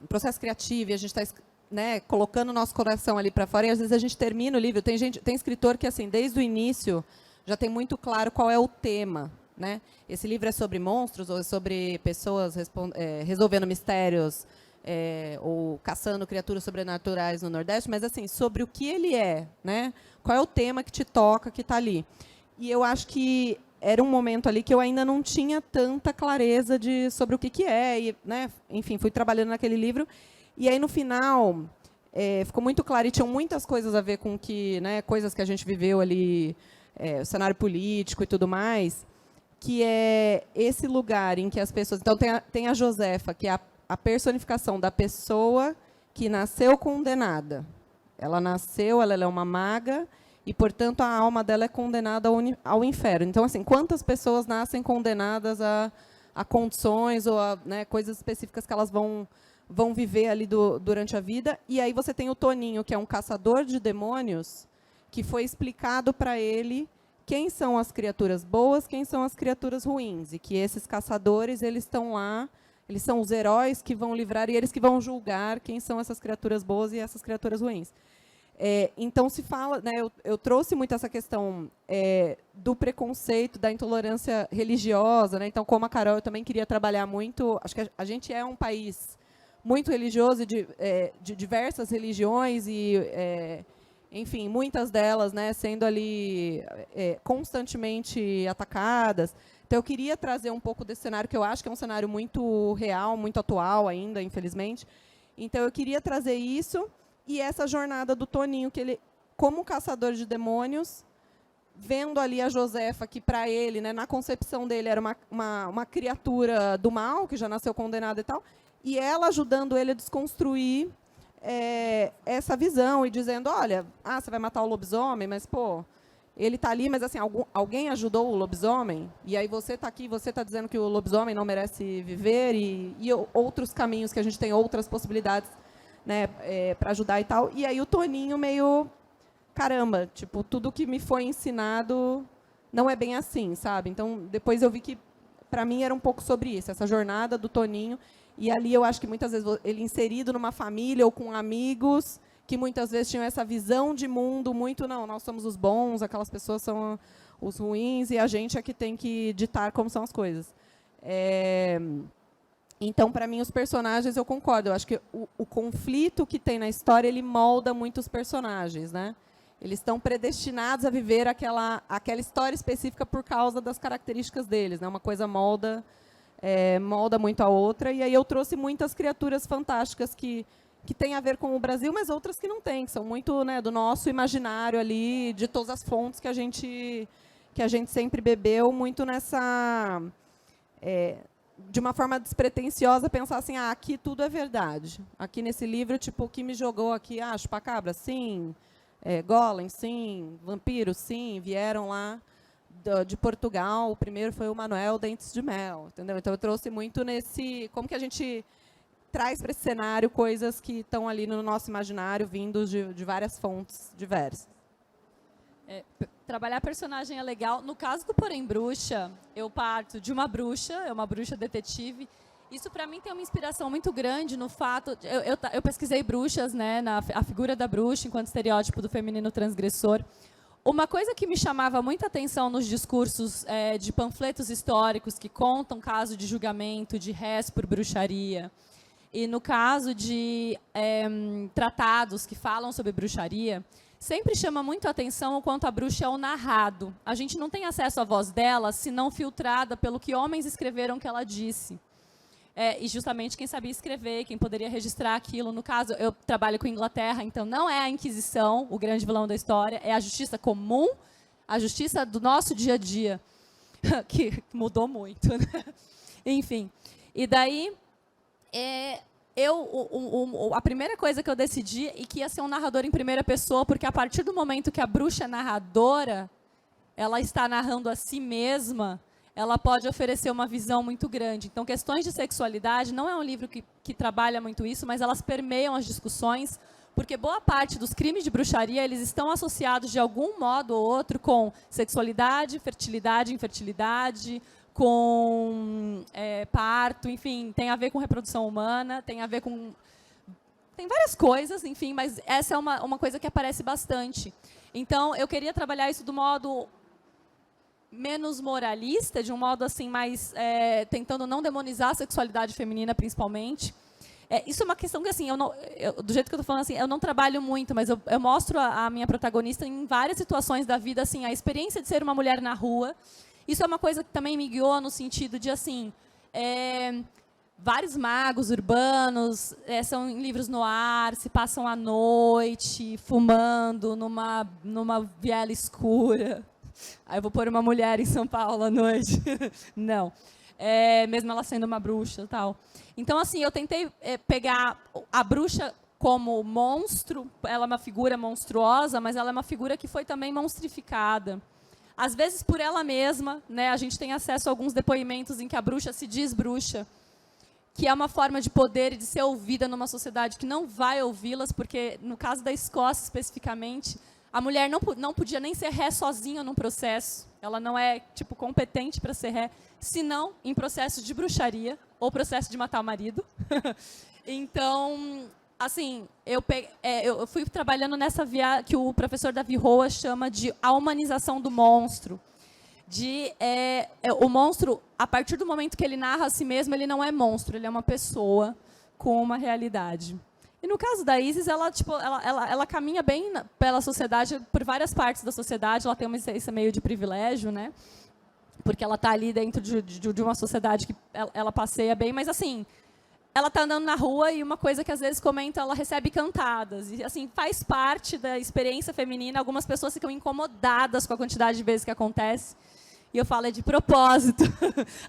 um processo criativo e a gente está, né, colocando o nosso coração ali para fora e às vezes a gente termina o livro. Tem escritor que, assim, desde o início já tem muito claro qual é o tema, né? Esse livro é sobre monstros ou é sobre pessoas resolvendo mistérios ou caçando criaturas sobrenaturais no Nordeste, mas, assim, sobre o que ele é, né? Qual é o tema que te toca, que está ali. E eu acho que era um momento ali que eu ainda não tinha tanta clareza sobre o que é. E, né, enfim, fui trabalhando naquele livro. E aí, no final, ficou muito claro, e tinham muitas coisas a ver com que, né, coisas que a gente viveu ali, o cenário político e tudo mais, que é esse lugar em que as pessoas... Então, tem a Josefa, que é a personificação da pessoa que nasceu condenada. Ela nasceu, ela é uma maga, e, portanto, a alma dela é condenada ao inferno. Então, assim, quantas pessoas nascem condenadas a condições ou a, né, coisas específicas que elas vão viver ali durante a vida? E aí você tem o Toninho, que é um caçador de demônios, que foi explicado para ele quem são as criaturas boas, quem são as criaturas ruins, e que esses caçadores, eles estão lá, eles são os heróis que vão livrar, e eles que vão julgar quem são essas criaturas boas e essas criaturas ruins. Então, se fala, né, eu trouxe muito essa questão do preconceito, da intolerância religiosa, né? Então, como a Carol, eu também queria trabalhar muito, acho que a gente é um país muito religioso, de diversas religiões, e, enfim, muitas delas, né, sendo ali constantemente atacadas. Então, eu queria trazer um pouco desse cenário, que eu acho que é um cenário muito real, muito atual ainda, infelizmente. Então, eu queria trazer isso, e essa jornada do Toninho, que ele, como caçador de demônios, vendo ali a Josefa, que para ele, né, na concepção dele, era uma criatura do mal, que já nasceu condenada e tal, e ela ajudando ele a desconstruir essa visão, e dizendo, olha, você vai matar o lobisomem, mas, pô, ele está ali, mas assim, alguém ajudou o lobisomem, e aí você está aqui, você está dizendo que o lobisomem não merece viver, e outros caminhos que a gente tem, outras possibilidades, né, para ajudar e tal. E aí o Toninho meio, caramba, tipo, tudo que me foi ensinado não é bem assim, sabe? Então, depois eu vi que, para mim, era um pouco sobre isso, essa jornada do Toninho. E ali eu acho que, muitas vezes, ele inserido numa família ou com amigos, que muitas vezes tinham essa visão de mundo muito, não, nós somos os bons, aquelas pessoas são os ruins, e a gente é que tem que ditar como são as coisas. Então, para mim, os personagens, eu concordo. Eu acho que o conflito que tem na história, ele molda muito os personagens, né? Eles estão predestinados a viver aquela história específica por causa das características deles, né? Uma coisa molda muito a outra. E aí eu trouxe muitas criaturas fantásticas que têm a ver com o Brasil, mas outras que não têm, que são muito, né, do nosso imaginário ali, de todas as fontes que a gente sempre bebeu, muito nessa... de uma forma despretensiosa, pensar assim, aqui tudo é verdade. Aqui nesse livro, tipo, o que me jogou aqui, chupacabra, sim, golem, sim, vampiro, sim, vieram lá de Portugal, o primeiro foi o Manuel Dentes de Mel, entendeu? Então, eu trouxe muito nesse... Como que a gente traz para esse cenário coisas que estão ali no nosso imaginário, vindos de várias fontes diversas. Trabalhar personagem é legal. No caso do Porém Bruxa, eu parto de uma bruxa, é uma bruxa detetive. Isso, para mim, tem uma inspiração muito grande no fato... Eu pesquisei bruxas, né, a figura da bruxa enquanto estereótipo do feminino transgressor. Uma coisa que me chamava muita atenção nos discursos de panfletos históricos que contam caso de julgamento, de réis por bruxaria, e no caso de tratados que falam sobre bruxaria, sempre chama muito a atenção o quanto a bruxa é o narrado. A gente não tem acesso à voz dela, se não filtrada pelo que homens escreveram que ela disse. E justamente quem sabia escrever, quem poderia registrar aquilo. No caso, eu trabalho com Inglaterra, então não é a Inquisição o grande vilão da história, é a justiça comum, a justiça do nosso dia a dia, que mudou muito, né? Enfim, e daí... a primeira coisa que eu decidi é que ia ser um narrador em primeira pessoa, porque a partir do momento que a bruxa é narradora, ela está narrando a si mesma, ela pode oferecer uma visão muito grande. Então, Questões de Sexualidade não é um livro que trabalha muito isso, mas elas permeiam as discussões, porque boa parte dos crimes de bruxaria, eles estão associados de algum modo ou outro com sexualidade, fertilidade, infertilidade, com parto, enfim, tem a ver com reprodução humana, tem a ver com... Tem várias coisas, enfim, mas essa é uma coisa que aparece bastante. Então, eu queria trabalhar isso do modo menos moralista, de um modo assim mais tentando não demonizar a sexualidade feminina, principalmente. Isso é uma questão que, assim, do jeito que eu estou falando, assim, eu não trabalho muito, mas eu mostro a minha protagonista em várias situações da vida, assim, a experiência de ser uma mulher na rua. Isso é uma coisa que também me guiou no sentido de, assim, vários magos urbanos, são em livros no ar, se passam à noite, fumando numa viela escura. Aí eu vou pôr uma mulher em São Paulo à noite. Não. Mesmo ela sendo uma bruxa e tal. Então, assim, eu tentei pegar a bruxa como monstro. Ela é uma figura monstruosa, mas ela é uma figura que foi também monstrificada. Às vezes por ela mesma, né? A gente tem acesso a alguns depoimentos em que a bruxa se diz bruxa, que é uma forma de poder e de ser ouvida numa sociedade que não vai ouvi-las, porque, no caso da Escócia, especificamente, a mulher não podia nem ser ré sozinha num processo. Ela não é, tipo, competente para ser ré, senão em processo de bruxaria ou processo de matar o marido. Então, assim, eu fui trabalhando nessa via que o professor Davi Roa chama de a humanização do monstro. O monstro, a partir do momento que ele narra a si mesmo, ele não é monstro, ele é uma pessoa com uma realidade. E no caso da Isis, ela caminha bem pela sociedade, por várias partes da sociedade, ela tem uma essência meio de privilégio, né? Porque ela está ali dentro de uma sociedade que ela passeia bem, mas assim, ela está andando na rua e uma coisa que às vezes comenta, ela recebe cantadas. E assim, faz parte da experiência feminina, algumas pessoas ficam incomodadas com a quantidade de vezes que acontece. E eu falo, é de propósito.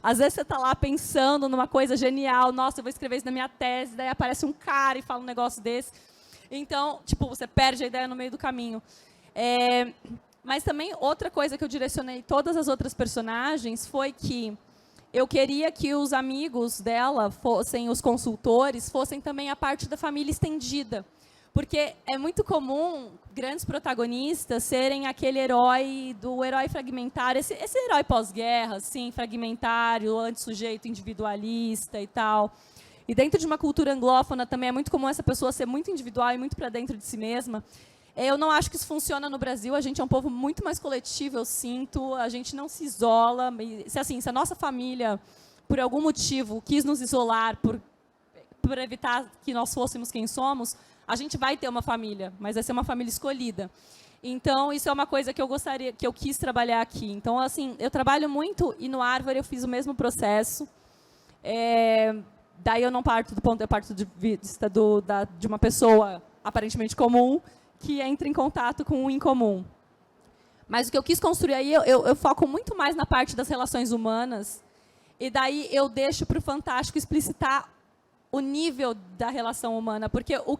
Às vezes você está lá pensando numa coisa genial, nossa, eu vou escrever isso na minha tese, daí aparece um cara e fala um negócio desse. Então, tipo, você perde a ideia no meio do caminho. Mas também, outra coisa que eu direcionei todas as outras personagens foi que eu queria que os amigos dela, fossem os consultores, fossem também a parte da família estendida. Porque é muito comum grandes protagonistas serem aquele herói fragmentário, esse herói pós-guerra, assim, fragmentário, antissujeito, individualista e tal. E dentro de uma cultura anglófona também é muito comum essa pessoa ser muito individual e muito para dentro de si mesma. Eu não acho que isso funciona no Brasil, a gente é um povo muito mais coletivo, eu sinto, a gente não se isola. Se a nossa família, por algum motivo, quis nos isolar, por evitar que nós fôssemos quem somos, a gente vai ter uma família, mas vai ser uma família escolhida. Então, isso é uma coisa que eu quis trabalhar aqui. Então, assim, eu trabalho muito, e no Árvore eu fiz o mesmo processo. Daí eu não parto do ponto, eu parto de vista de uma pessoa aparentemente comum, que entra em contato com o incomum. Mas o que eu quis construir aí, eu foco muito mais na parte das relações humanas, e daí eu deixo para o fantástico explicitar o nível da relação humana, porque eu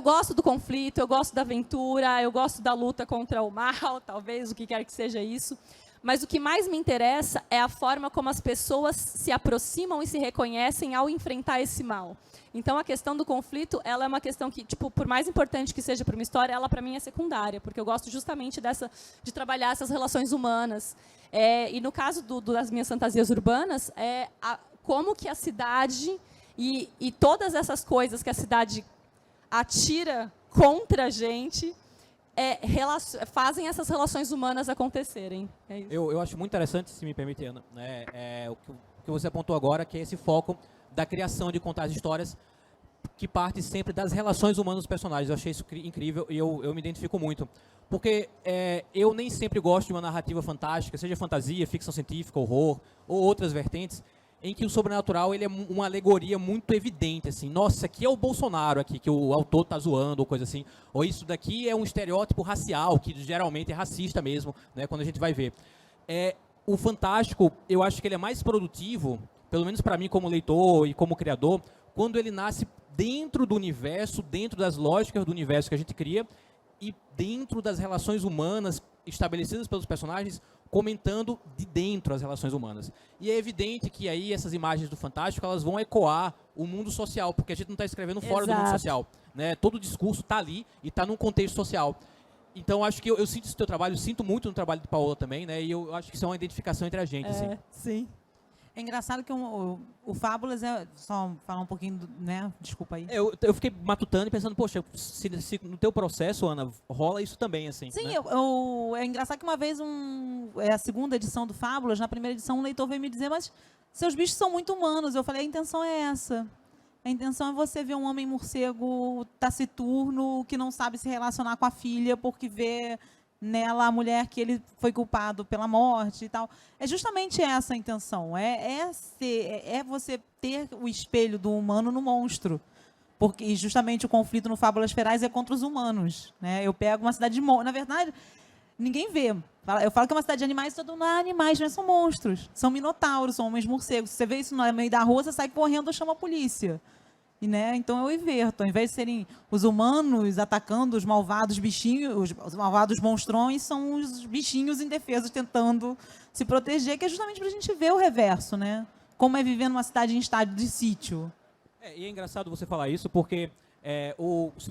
gosto do conflito, eu gosto da aventura, eu gosto da luta contra o mal, talvez, o que quer que seja isso, mas o que mais me interessa é a forma como as pessoas se aproximam e se reconhecem ao enfrentar esse mal. Então, a questão do conflito, ela é uma questão que, tipo, por mais importante que seja para uma história, ela, para mim, é secundária, porque eu gosto justamente de trabalhar essas relações humanas. E no caso das minhas fantasias urbanas, como que a cidade e todas essas coisas que a cidade atira contra a gente fazem essas relações humanas acontecerem. É isso. Eu acho muito interessante, se me permite, Ana, o que você apontou agora, que é esse foco da criação de contar as histórias que parte sempre das relações humanas dos personagens. Eu achei isso incrível e eu me identifico muito. Porque eu nem sempre gosto de uma narrativa fantástica, seja fantasia, ficção científica, horror, ou outras vertentes, em que o sobrenatural ele é uma alegoria muito evidente, assim, nossa, aqui é o Bolsonaro, aqui que o autor tá zoando, ou coisa assim, ou isso daqui é um estereótipo racial, que geralmente é racista mesmo, né, quando a gente vai ver. O fantástico, eu acho que ele é mais produtivo, pelo menos para mim como leitor e como criador, quando ele nasce dentro do universo, dentro das lógicas do universo que a gente cria, e dentro das relações humanas estabelecidas pelos personagens, comentando de dentro as relações humanas. E é evidente que aí essas imagens do fantástico, elas vão ecoar o mundo social, porque a gente não está escrevendo fora do mundo social, né? Todo o discurso está ali e está num contexto social. Então, acho que eu sinto esse teu trabalho, sinto muito no trabalho de Paola também, né? E eu acho que isso é uma identificação entre a gente, assim. Sim. É engraçado que o Fábulas só falar um pouquinho, né? Desculpa aí. Eu fiquei matutando e pensando, poxa, se no teu processo, Ana, rola isso também, assim. Sim, né? é engraçado que uma vez, a segunda edição do Fábulas, na primeira edição, um leitor veio me dizer, mas seus bichos são muito humanos. Eu falei, a intenção é essa. A intenção é você ver um homem morcego taciturno, que não sabe se relacionar com a filha, porque vê nela a mulher que ele foi culpado pela morte e tal. É justamente essa a intenção. É você ter o espelho do humano no monstro. Porque justamente o conflito no Fábulas Ferais é contra os humanos, né? Eu pego uma cidade de monstros. Na verdade, ninguém vê. Eu falo que é uma cidade de animais, todo mundo, animais, não são monstros. São minotauros, são homens morcegos. Se você vê isso no meio da rua, você sai correndo e chama a polícia. E, né, então eu inverto. Ao invés de serem os humanos atacando os malvados bichinhos, os malvados monstrões, são os bichinhos indefesos tentando se proteger, que é justamente para a gente ver o reverso, né? Como é viver numa cidade em estado de sítio. E é engraçado você falar isso, porque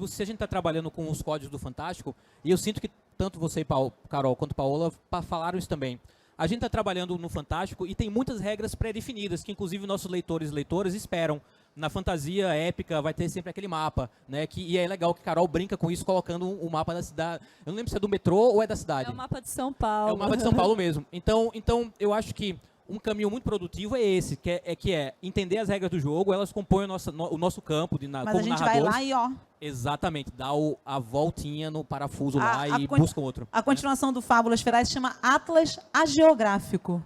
se a gente está trabalhando com os códigos do Fantástico, e eu sinto que tanto você, Carol, quanto Paola falaram isso também. A gente está trabalhando no Fantástico e tem muitas regras pré-definidas, que inclusive nossos leitores e leitoras esperam. Na fantasia épica vai ter sempre aquele mapa, né? E é legal que Carol brinca com isso, colocando o mapa da cidade. Eu não lembro se é do metrô ou é da cidade. É o mapa de São Paulo. É o mapa de São Paulo mesmo. Então eu acho que um caminho muito produtivo é esse, que é entender as regras do jogo, elas compõem o nosso campo como Mas a gente vai lá e ó. Exatamente, dá a voltinha no parafuso lá e busca outro. A continuação do Fábulas Ferais se chama Atlas Agiográfico.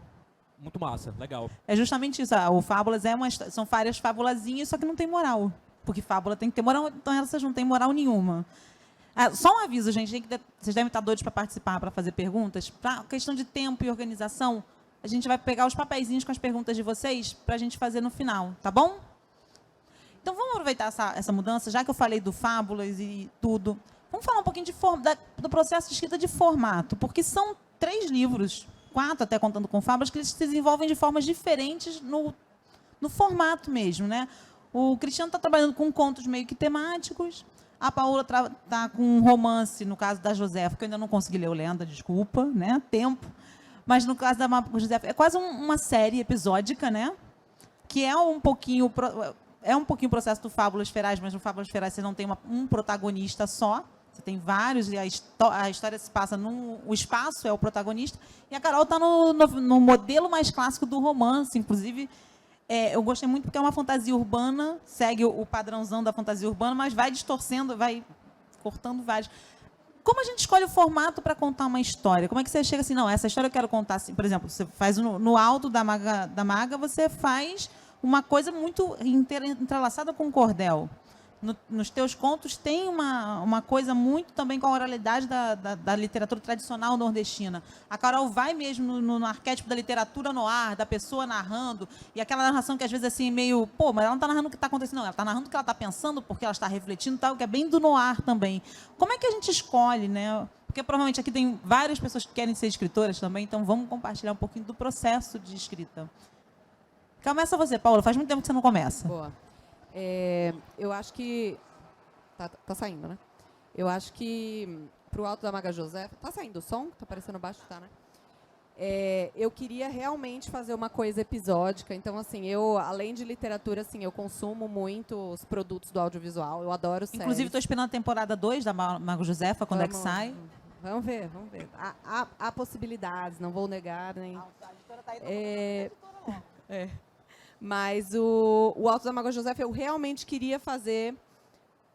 Muito massa, legal. É justamente isso. O Fábulas são várias fábulazinhas, só que não tem moral. Porque fábula tem que ter moral, então essas não têm moral nenhuma. Só um aviso, gente. Vocês devem estar doidos para participar, para fazer perguntas. Para questão de tempo e organização, a gente vai pegar os papeizinhos com as perguntas de vocês para a gente fazer no final, tá bom? Então, vamos aproveitar essa mudança, já que eu falei do Fábulas e tudo. Vamos falar um pouquinho do processo de escrita de formato, porque são 3 livros, 4 até contando com Fábulas, que eles se desenvolvem de formas diferentes no formato mesmo, né? O Cristiano está trabalhando com contos meio que temáticos, a Paola está com um romance, no caso da Josefa, que eu ainda não consegui ler o Lenda, desculpa, né? Tempo. Mas no caso da Josefa, é quase uma série episódica, né? Que é um pouquinho o processo do Fábulas Ferais, mas no Fábulas Ferais você não tem um protagonista só. Você tem vários, e a história se passa o espaço é o protagonista. E a Carol está no modelo mais clássico do romance. Inclusive, eu gostei muito porque é uma fantasia urbana, segue o padrãozão da fantasia urbana, mas vai distorcendo, vai cortando vários. Como a gente escolhe o formato para contar uma história? Como é que você chega assim, não, essa história eu quero contar assim, por exemplo, você faz no alto da maga, você faz uma coisa muito entrelaçada com o cordel. Nos teus contos tem uma coisa muito também com a oralidade da literatura tradicional nordestina. A Carol vai mesmo no arquétipo da literatura noir, da pessoa narrando, e aquela narração que às vezes assim meio, mas ela não está narrando o que está acontecendo, não, ela está narrando o que ela está pensando, porque ela está refletindo, tal, que é bem do noir também. Como é que a gente escolhe, né? Porque provavelmente aqui tem várias pessoas que querem ser escritoras também, então vamos compartilhar um pouquinho do processo de escrita. Começa você, Paola, faz muito tempo que você não começa. Boa. Eu acho que... Tá saindo, né? Eu acho que pro Alto da Maga Josefa... Tá saindo o som? Tá aparecendo baixo? Tá, né? Eu queria realmente fazer uma coisa episódica. Então, assim, além de literatura, assim, eu consumo muito os produtos do audiovisual. Eu adoro séries. Inclusive, estou esperando a temporada 2 da Maga Josefa, quando é que sai. Vamos ver. Há possibilidades, não vou negar, nem... A editora tá aí, Mas o Alto da Maga Josefa, eu realmente queria fazer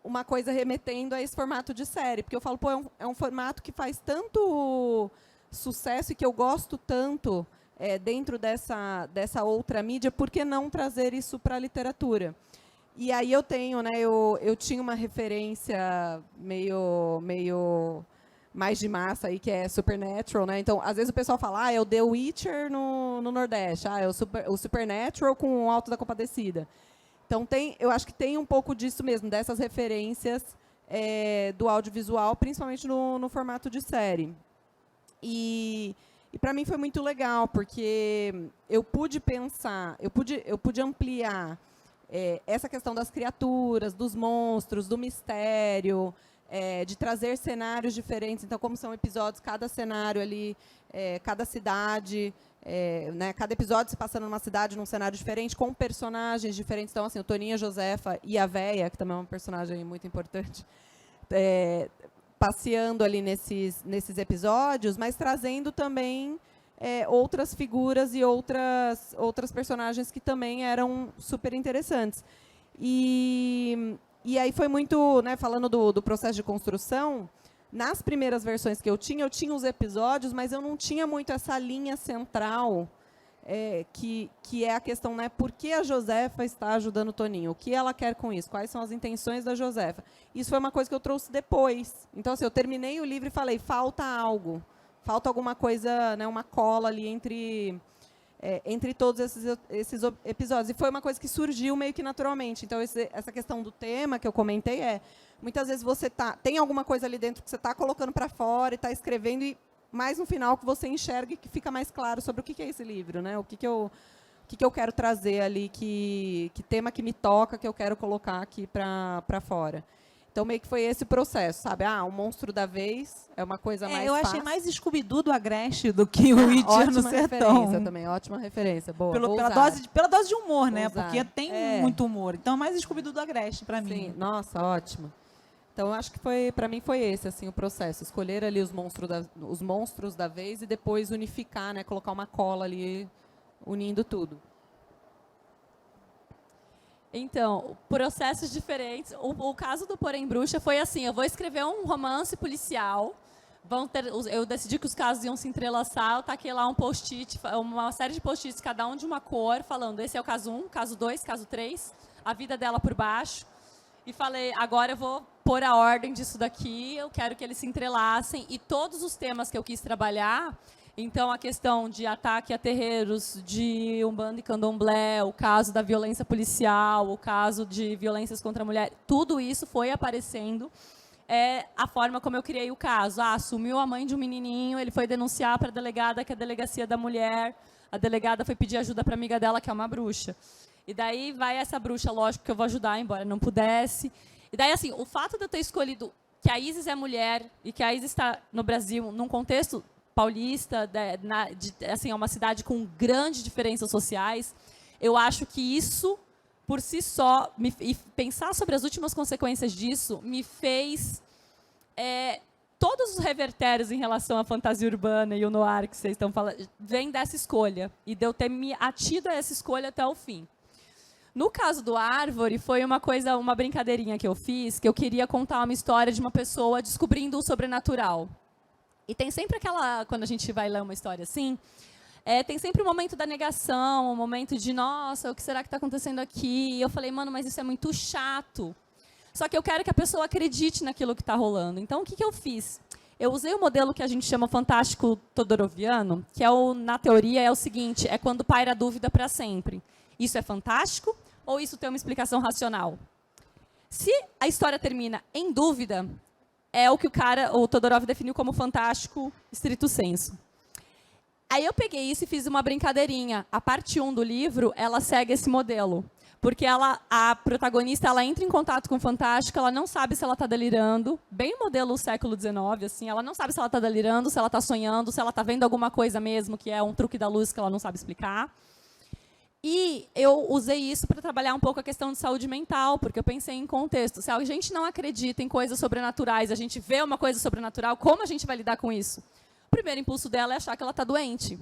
uma coisa remetendo a esse formato de série. Porque eu falo, é um formato que faz tanto sucesso e que eu gosto tanto dentro dessa outra mídia, por que não trazer isso para a literatura? E aí eu tenho, né, eu tinha uma referência meio mais de massa aí, que é Supernatural, né? Então, às vezes o pessoal fala, é o The Witcher no Nordeste, é o Supernatural com o Alto da Compadecida. Então, eu acho que tem um pouco disso mesmo, dessas referências do audiovisual, principalmente no formato de série. E para mim foi muito legal, porque eu pude pensar, eu pude ampliar essa questão das criaturas, dos monstros, do mistério, de trazer cenários diferentes. Então, como são episódios, cada cenário ali, cada cidade, né, cada episódio se passando numa cidade, num cenário diferente, com personagens diferentes. Então, assim, o Toninho, a Josefa e a Véia, que também é uma personagem muito importante, passeando ali nesses episódios, mas trazendo também outras figuras e outras personagens que também eram super interessantes. E aí foi muito, né, falando do processo de construção, nas primeiras versões que eu tinha os episódios, mas eu não tinha muito essa linha central, que é a questão, né, por que a Josefa está ajudando o Toninho? O que ela quer com isso? Quais são as intenções da Josefa? Isso foi uma coisa que eu trouxe depois. Então, assim, eu terminei o livro e falei, falta algo. Falta alguma coisa, né, uma cola ali entre todos esses episódios. E foi uma coisa que surgiu meio que naturalmente. Então, essa questão do tema que eu comentei muitas vezes você tem alguma coisa ali dentro que você está colocando para fora e está escrevendo, e mais no final que você enxerga e que fica mais claro sobre o que é esse livro, né? O que eu quero trazer ali, que tema que me toca, que eu quero colocar aqui para fora. Então, meio que foi esse processo, sabe? O monstro da vez é uma coisa mais eu fácil. achei mais Scooby-Doo do Agreste do que o It no Ótima Sertão. referência também, ótima referência. Boa, Pela dose de humor, né? Vou usar. Porque tem muito humor. Então, é mais Scooby-Doo do Agreste, para mim. Sim, nossa, ótimo. Então, eu acho que para mim foi esse assim, o processo. Escolher ali os monstros da vez e depois unificar, né? Colocar uma cola ali, unindo tudo. Então, processos diferentes. O caso do Porém Bruxa foi assim, eu vou escrever um romance policial, eu decidi que os casos iam se entrelaçar, eu taquei lá um post-it, uma série de post-its, cada um de uma cor, falando, esse é o caso 1, caso 2, caso 3, a vida dela por baixo. E falei, agora eu vou pôr a ordem disso daqui, eu quero que eles se entrelacem. E todos os temas que eu quis trabalhar, então a questão de ataque a terreiros de Umbanda e Candomblé, o caso da violência policial, o caso de violências contra a mulher, tudo isso foi aparecendo. A forma como eu criei o caso. Sumiu a mãe de um menininho, ele foi denunciar para a delegada, que é a delegacia da mulher, a delegada foi pedir ajuda para a amiga dela, que é uma bruxa. E daí vai essa bruxa, lógico que eu vou ajudar, embora não pudesse. E daí, assim, o fato de eu ter escolhido que a Isis é mulher e que a Isis está no Brasil, num contexto paulista, assim, é uma cidade com grandes diferenças sociais, eu acho que isso, por si só, e pensar sobre as últimas consequências disso, me fez... todos os revertérios em relação à fantasia urbana e o noir que vocês estão falando, vem dessa escolha. E de eu ter me atido a essa escolha até o fim. No caso do Árvore, foi uma brincadeirinha que eu fiz, que eu queria contar uma história de uma pessoa descobrindo o sobrenatural. E tem sempre quando a gente vai ler uma história assim, tem sempre um momento da negação, um momento de, nossa, o que será que está acontecendo aqui? E eu falei, mano, mas isso é muito chato. Só que eu quero que a pessoa acredite naquilo que está rolando. Então, o que eu fiz? Eu usei o modelo que a gente chama fantástico todoroviano, que na teoria é o seguinte, é quando paira a dúvida para sempre. Isso é fantástico ou isso tem uma explicação racional? Se a história termina em dúvida, é o que o Todorov definiu como fantástico estrito sensu. Aí eu peguei isso e fiz uma brincadeirinha. A parte 1 do livro, ela segue esse modelo. Porque a protagonista, ela entra em contato com o fantástico, ela não sabe se ela está delirando, bem modelo século XIX, assim, ela não sabe se ela está delirando, se ela está sonhando, se ela está vendo alguma coisa mesmo, que é um truque da luz que ela não sabe explicar. E eu usei isso para trabalhar um pouco a questão de saúde mental, porque eu pensei em contexto. Se a gente não acredita em coisas sobrenaturais, a gente vê uma coisa sobrenatural, como a gente vai lidar com isso? O primeiro impulso dela é achar que ela está doente.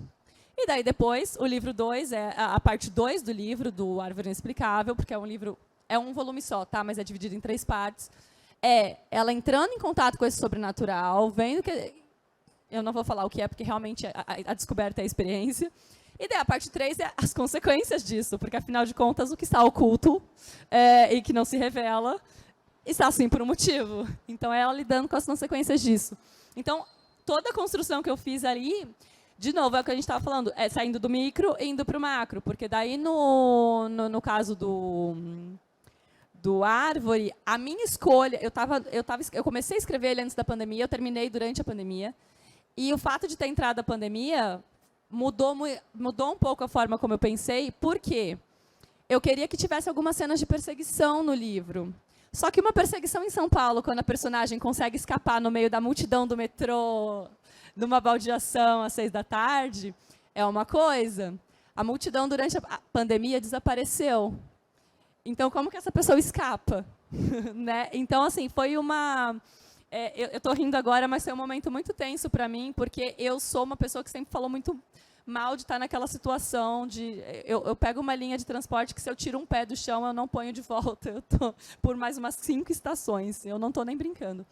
E daí depois, o livro 2, a parte 2 do livro, do Árvore Inexplicável, porque é um volume só, tá? Mas é dividido em 3 partes. Ela entrando em contato com esse sobrenatural, vendo que... Eu não vou falar o que é, porque realmente a descoberta é a experiência. E daí a parte 3 é as consequências disso, porque, afinal de contas, o que está oculto e que não se revela está assim por um motivo. Então, é ela lidando com as consequências disso. Então, toda a construção que eu fiz ali, de novo, é o que a gente estava falando, saindo do micro e indo para o macro, porque daí, no caso do Árvore, a minha escolha, eu comecei a escrever ele antes da pandemia, eu terminei durante a pandemia, e o fato de ter entrado a pandemia mudou um pouco a forma como eu pensei, porque eu queria que tivesse algumas cenas de perseguição no livro. Só que uma perseguição em São Paulo, quando a personagem consegue escapar no meio da multidão do metrô, numa baldeação às 6 da tarde, é uma coisa. A multidão durante a pandemia desapareceu. Então, como que essa pessoa escapa? Né? Então, assim, foi uma... eu estou rindo agora, mas foi um momento muito tenso para mim, porque eu sou uma pessoa que sempre falou muito mal de estar naquela situação de... Eu pego uma linha de transporte que, se eu tiro um pé do chão, eu não ponho de volta. Eu tô por mais umas 5 estações. Eu não estou nem brincando.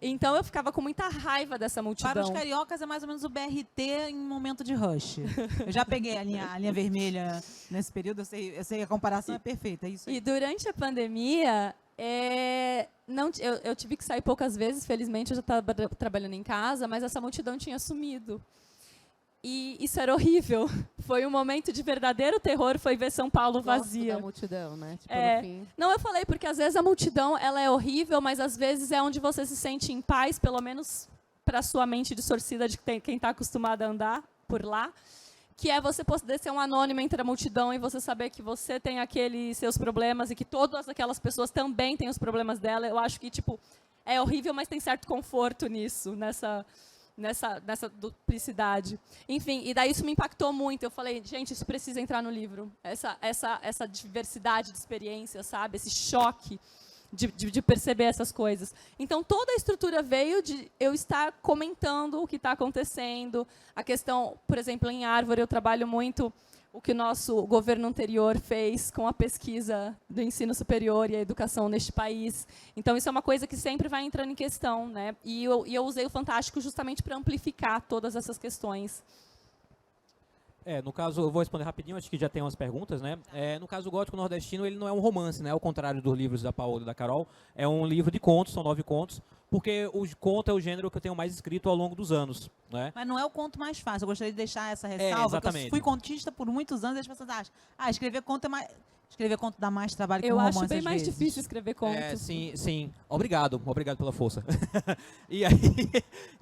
Então eu ficava com muita raiva dessa multidão. Para os cariocas é mais ou menos o BRT em momento de rush. Eu já peguei a linha vermelha nesse período, eu sei que a comparação é perfeita. É isso aí. E durante a pandemia, eu tive que sair poucas vezes, felizmente eu já estava trabalhando em casa, mas essa multidão tinha sumido. E isso era horrível. Foi um momento de verdadeiro terror, foi ver São Paulo vazia. Da multidão, né? Tipo, É. no fim. Não, eu falei porque às vezes a multidão ela é horrível, mas às vezes é onde você se sente em paz, pelo menos para sua mente distorcida de quem está acostumado a andar por lá, que é você poder ser um anônimo entre a multidão e você saber que você tem aqueles seus problemas e que todas aquelas pessoas também têm os problemas dela. Eu acho que tipo é horrível, mas tem certo conforto nisso, nessa duplicidade. Enfim, e daí isso me impactou muito. Eu falei, gente, isso precisa entrar no livro. Essa diversidade de experiências, sabe? Esse choque de perceber essas coisas. Então, toda a estrutura veio de eu estar comentando o que está acontecendo. A questão, por exemplo, em Árvore, eu trabalho muito o que o nosso governo anterior fez com a pesquisa do ensino superior e a educação neste país. Então, isso é uma coisa que sempre vai entrando em questão, né? E eu usei o Fantástico justamente para amplificar todas essas questões. No caso, eu vou responder rapidinho, acho que já tem umas perguntas, né? No caso, o Gótico Nordestino, ele não é um romance, né? Ao contrário dos livros da Paola e da Carol. É um livro de contos, são 9 contos, porque o conto é o gênero que eu tenho mais escrito ao longo dos anos, né? Mas não é o conto mais fácil. Eu gostaria de deixar essa ressalva. Exatamente. Eu fui contista por muitos anos e as pessoas acham, escrever conto é mais... Escrever conto dá mais trabalho que Eu um acho romance, bem às mais vezes. difícil escrever contos. Sim. Obrigado pela força. E aí,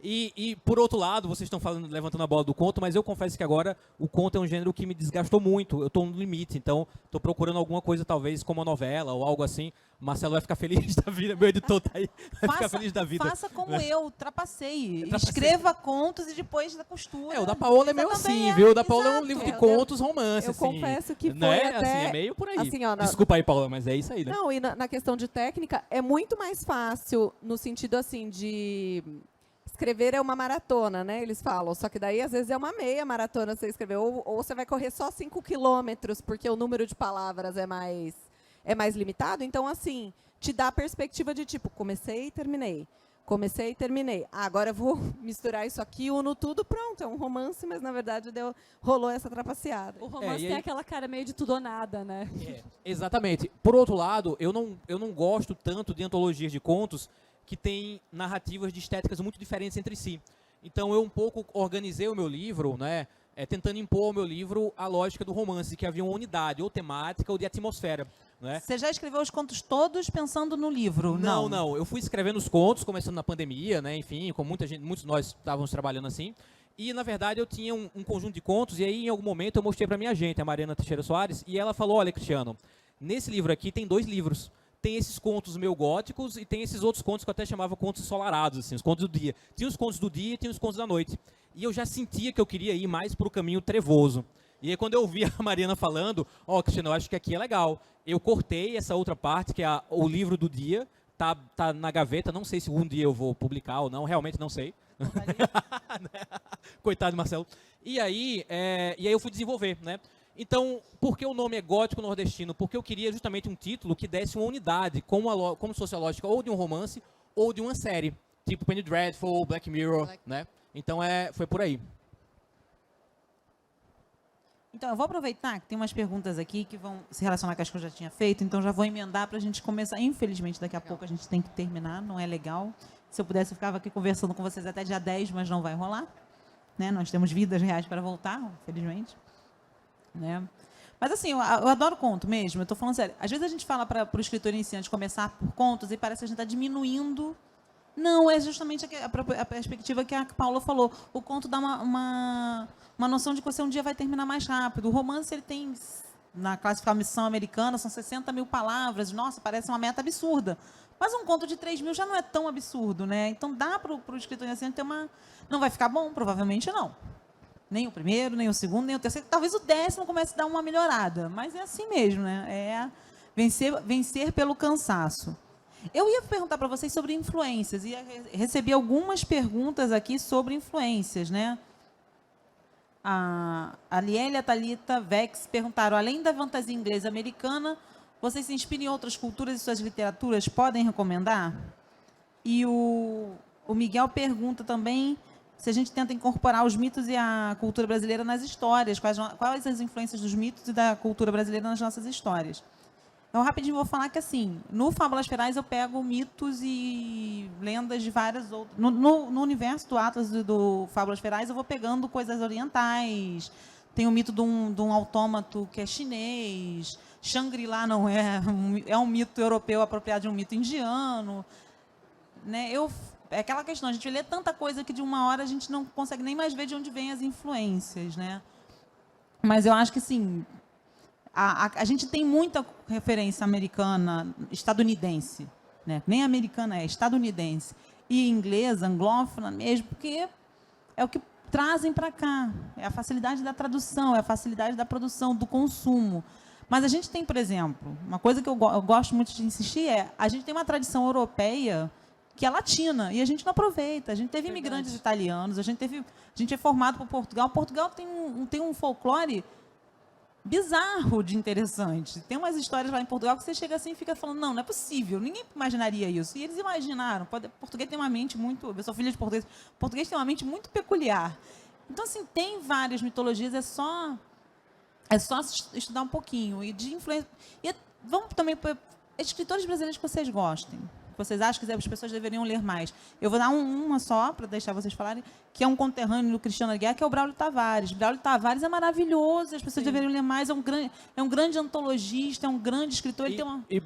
e por outro lado, vocês estão levantando a bola do conto, mas eu confesso que agora o conto é um gênero que me desgastou muito. Eu estou no limite, então estou procurando alguma coisa, talvez, como uma novela ou algo assim. Marcelo vai ficar feliz da vida, meu editor tá aí, vai ficar feliz da vida. Faça como eu, trapaceie. Trapacei. Escreva contos e depois da costura. O da Paola é meio assim, viu? O da Paola é um livro de contos, romance, Eu assim. confesso que foi né? até... Assim, é meio por aí. Assim, ó, Desculpa aí, Paola, mas é isso aí, né? Não, e na questão de técnica, é muito mais fácil no sentido, assim, de... Escrever é uma maratona, né? Eles falam. Só que daí, às vezes, é uma meia maratona você escrever. Ou você vai correr só 5 quilômetros, porque o número de palavras é mais limitado. Então, assim, te dá a perspectiva de, tipo, comecei e terminei. Comecei e terminei. Agora eu vou misturar isso aqui, uno tudo, pronto. É um romance, mas, na verdade, rolou essa trapaceada. O romance tem aquela cara meio de tudo ou nada, né? Exatamente. Por outro lado, eu não gosto tanto de antologias de contos que têm narrativas de estéticas muito diferentes entre si. Então, eu um pouco organizei o meu livro, né, tentando impor ao meu livro a lógica do romance, que havia uma unidade, ou temática, ou de atmosfera. Né? Você já escreveu os contos todos pensando no livro? Não. Eu fui escrevendo os contos, começando na pandemia, né, enfim, com muitos de nós estávamos trabalhando assim. E, na verdade, eu tinha um conjunto de contos, e aí, em algum momento, eu mostrei para minha agente, a Mariana Teixeira Soares, e ela falou, olha, Cristiano, nesse livro aqui tem 2 livros. Tem esses contos meio góticos e tem esses outros contos que eu até chamava contos ensolarados, assim, os contos do dia. Tinha os contos do dia e tinha os contos da noite. E eu já sentia que eu queria ir mais para o caminho trevoso. E aí, quando eu ouvi a Mariana falando, Cristiano, eu acho que aqui é legal. Eu cortei essa outra parte, que é o livro do dia, tá na gaveta, não sei se um dia eu vou publicar ou não, realmente não sei. Coitado de Marcelo. E aí eu fui desenvolver, né? Então, por que o nome é Gótico Nordestino? Porque eu queria justamente um título que desse uma unidade, como sociológica, ou de um romance, ou de uma série. Tipo Penny Dreadful, Black Mirror, né? Então, foi por aí. Então, eu vou aproveitar que tem umas perguntas aqui que vão se relacionar com as que eu já tinha feito, então já vou emendar para a gente começar. Infelizmente, daqui a pouco a gente tem que terminar, não é legal. Se eu pudesse, eu ficava aqui conversando com vocês até dia 10, mas não vai rolar. Né? Nós temos vidas reais para voltar, infelizmente. Né? Mas assim, eu adoro conto mesmo, eu estou falando sério. Às vezes a gente fala para o escritor iniciante começar por contos e parece que a gente está diminuindo. Não, é justamente a perspectiva que a Paula falou. O conto dá uma noção de que você um dia vai terminar mais rápido. O romance, ele tem, na classificação americana, são 60 mil palavras. Nossa, parece uma meta absurda. Mas um conto de 3 mil já não é tão absurdo, né? Então dá para o escritor iniciante ter uma... Não vai ficar bom? Provavelmente não. Nem o primeiro, nem o segundo, nem o terceiro. Talvez o 10º comece a dar uma melhorada. Mas é assim mesmo, né? É vencer pelo cansaço. Eu ia perguntar para vocês sobre influências. E recebi algumas perguntas aqui sobre influências, né? A Liel e a Thalita Vex perguntaram, além da fantasia inglesa e americana, vocês se inspiram em outras culturas e suas literaturas? Podem recomendar? E o O Miguel pergunta também se a gente tenta incorporar os mitos e a cultura brasileira nas histórias, quais as influências dos mitos e da cultura brasileira nas nossas histórias. Então, rapidinho, vou falar que, assim, no Fábulas Ferais eu pego mitos e lendas de várias outras... No universo do Atlas do Fábulas Ferais, eu vou pegando coisas orientais. Tem o mito de um autômato que é chinês. Shangri-La não é... É um mito europeu apropriado de um mito indiano. Né? É aquela questão, a gente lê tanta coisa que, de uma hora, a gente não consegue nem mais ver de onde vêm as influências. Né? Mas eu acho que, assim... A gente tem muita referência americana, estadunidense, né? Nem americana é, estadunidense. E inglesa, anglófona mesmo, porque é o que trazem para cá. É a facilidade da tradução, é a facilidade da produção, do consumo. Mas a gente tem, por exemplo, uma coisa que eu gosto muito de insistir a gente tem uma tradição europeia que é latina, e a gente não aproveita. A gente teve imigrantes italianos, a gente é formado por Portugal. Portugal tem um folclore bizarro de interessante. Tem umas histórias lá em Portugal que você chega assim e fica falando, não é possível, ninguém imaginaria isso. E eles imaginaram. Português tem uma mente muito... Eu sou filha de português. Português tem uma mente muito peculiar. Então, assim, tem várias mitologias, é só estudar um pouquinho. E de influência... Vamos também para escritores brasileiros que vocês gostem, que vocês acham que as pessoas deveriam ler mais. Eu vou dar uma só, para deixar vocês falarem, que é um conterrâneo do Cristiano Aguiar, que é o Braulio Tavares. Braulio Tavares é maravilhoso, as pessoas deveriam ler mais, é um grande antologista, é um grande escritor.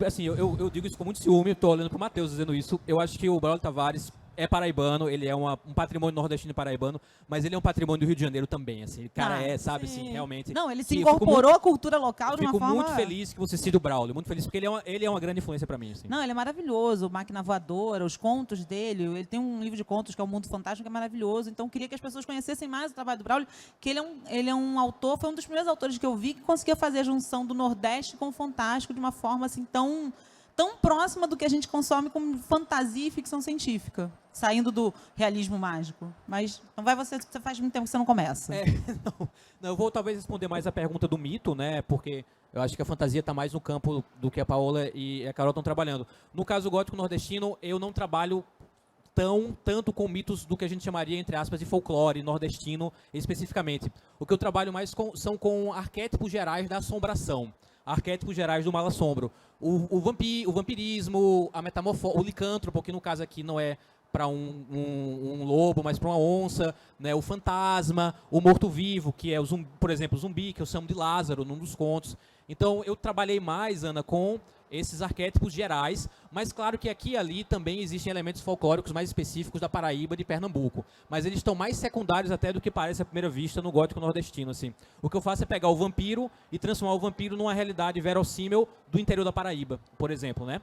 Assim, eu digo isso com muito ciúme, estou olhando para o Matheus dizendo isso. Eu acho que o Braulio Tavares é paraibano, ele é um patrimônio nordestino e paraibano, mas ele é um patrimônio do Rio de Janeiro também, assim. O cara sabe, assim, realmente. Não, ele se incorporou à cultura local de uma forma... Fico muito feliz que você cite o Braulio, muito feliz, porque ele é uma grande influência para mim, assim. Não, ele é maravilhoso, Máquina Voadora, os contos dele, ele tem um livro de contos que é o Mundo Fantástico, que é maravilhoso, então eu queria que as pessoas conhecessem mais o trabalho do Braulio, que ele é um autor, foi um dos primeiros autores que eu vi que conseguia fazer a junção do Nordeste com o Fantástico de uma forma, assim, tão próxima do que a gente consome como fantasia e ficção científica, saindo do realismo mágico. Mas não vai você faz muito tempo que você não começa. Não, eu vou talvez responder mais a pergunta do mito, né? Porque eu acho que a fantasia está mais no campo do que a Paola e a Carol estão trabalhando. No caso gótico nordestino, eu não trabalho tanto com mitos do que a gente chamaria, entre aspas, de folclore nordestino especificamente. O que eu trabalho mais são com arquétipos gerais da assombração. Arquétipos gerais do mal-assombro. O vampirismo, a metamorfose, o licântropo, que no caso aqui não é para um lobo, mas para uma onça, né? O fantasma, o morto-vivo, que é, por exemplo, o zumbi, que eu chamo de Lázaro, num dos contos. Então, eu trabalhei mais, Ana, com esses arquétipos gerais, mas claro que aqui e ali também existem elementos folclóricos mais específicos da Paraíba e de Pernambuco, mas eles estão mais secundários até do que parece à primeira vista no gótico nordestino, assim. O que eu faço é pegar o vampiro e transformar o vampiro numa realidade verossímil do interior da Paraíba, por exemplo, né?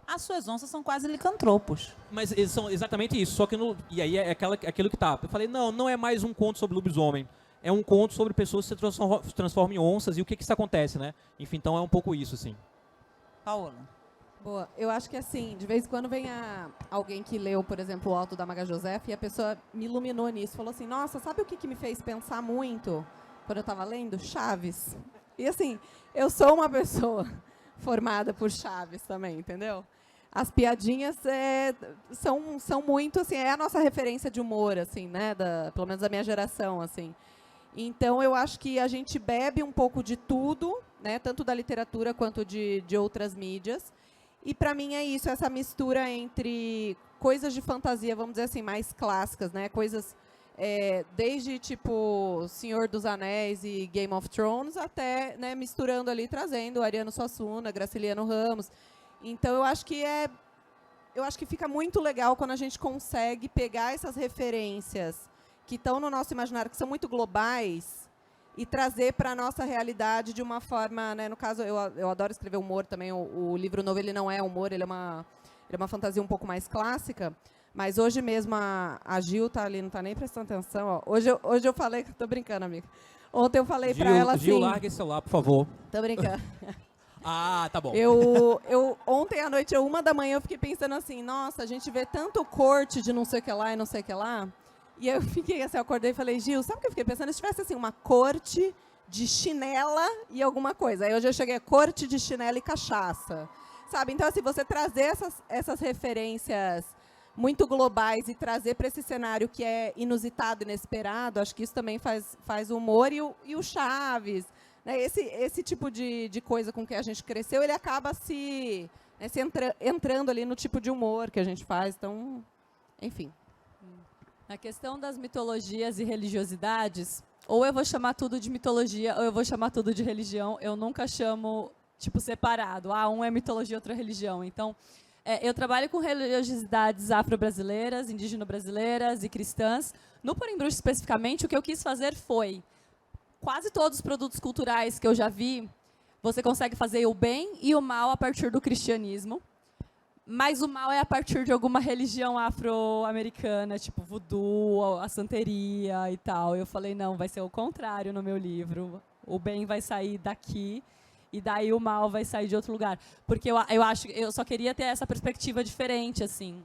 As suas onças são quase licantropos. Mas eles são exatamente isso, só que e aí é aquilo que tá. Eu falei, não é mais um conto sobre lobisomem. É um conto sobre pessoas que se transformam em onças e o que isso acontece, né? Enfim, então é um pouco isso, assim. Paola. Boa. Eu acho que, assim, de vez em quando vem alguém que leu, por exemplo, o Alto da Maga Josefa e a pessoa me iluminou nisso. Falou assim, nossa, sabe o que me fez pensar muito quando eu estava lendo? Chaves. E, assim, eu sou uma pessoa formada por Chaves também, entendeu? As piadinhas são muito, assim, é a nossa referência de humor, assim, né? Pelo menos da minha geração, assim. Então, eu acho que a gente bebe um pouco de tudo, né, tanto da literatura quanto de outras mídias. E, para mim, é isso, essa mistura entre coisas de fantasia, vamos dizer assim, mais clássicas, né, coisas desde, tipo, Senhor dos Anéis e Game of Thrones, até, né, misturando ali, trazendo Ariano Suassuna, Graciliano Ramos. Então, eu acho que fica muito legal quando a gente consegue pegar essas referências que estão no nosso imaginário, que são muito globais, e trazer para a nossa realidade de uma forma, né, no caso, eu adoro escrever humor também, o livro novo ele não é humor, ele é uma fantasia um pouco mais clássica, mas hoje mesmo a Gil tá ali, não está nem prestando atenção, ó. Hoje eu falei, estou brincando, amiga, ontem eu falei para ela assim... Gil, larga esse celular, por favor. Estou brincando. Ah, tá bom. Ontem à noite, 1h, eu fiquei pensando assim, nossa, a gente vê tanto corte de não sei o que lá e não sei o que lá. E eu fiquei assim, eu acordei e falei, Gil, sabe o que eu fiquei pensando? Se tivesse assim, uma corte de chinela e alguma coisa. Aí hoje eu cheguei a corte de chinela e cachaça. Sabe? Então, assim, você trazer essas referências muito globais e trazer para esse cenário que é inusitado, inesperado, acho que isso também faz o humor. E o Chaves, né? Esse tipo de coisa com que a gente cresceu, ele acaba entrando ali no tipo de humor que a gente faz. Então, enfim. Na questão das mitologias e religiosidades, ou eu vou chamar tudo de mitologia, ou eu vou chamar tudo de religião. Eu nunca chamo, tipo, separado. Um é mitologia, outro é religião. Então, eu trabalho com religiosidades afro-brasileiras, indígeno-brasileiras e cristãs. No Porém Bruxo, especificamente, o que eu quis fazer foi, quase todos os produtos culturais que eu já vi, você consegue fazer o bem e o mal a partir do cristianismo. Mas o mal é a partir de alguma religião afro-americana, tipo voodoo, a santeria e tal. Eu falei, não, vai ser o contrário no meu livro. O bem vai sair daqui e daí o mal vai sair de outro lugar. Porque eu só queria ter essa perspectiva diferente, assim.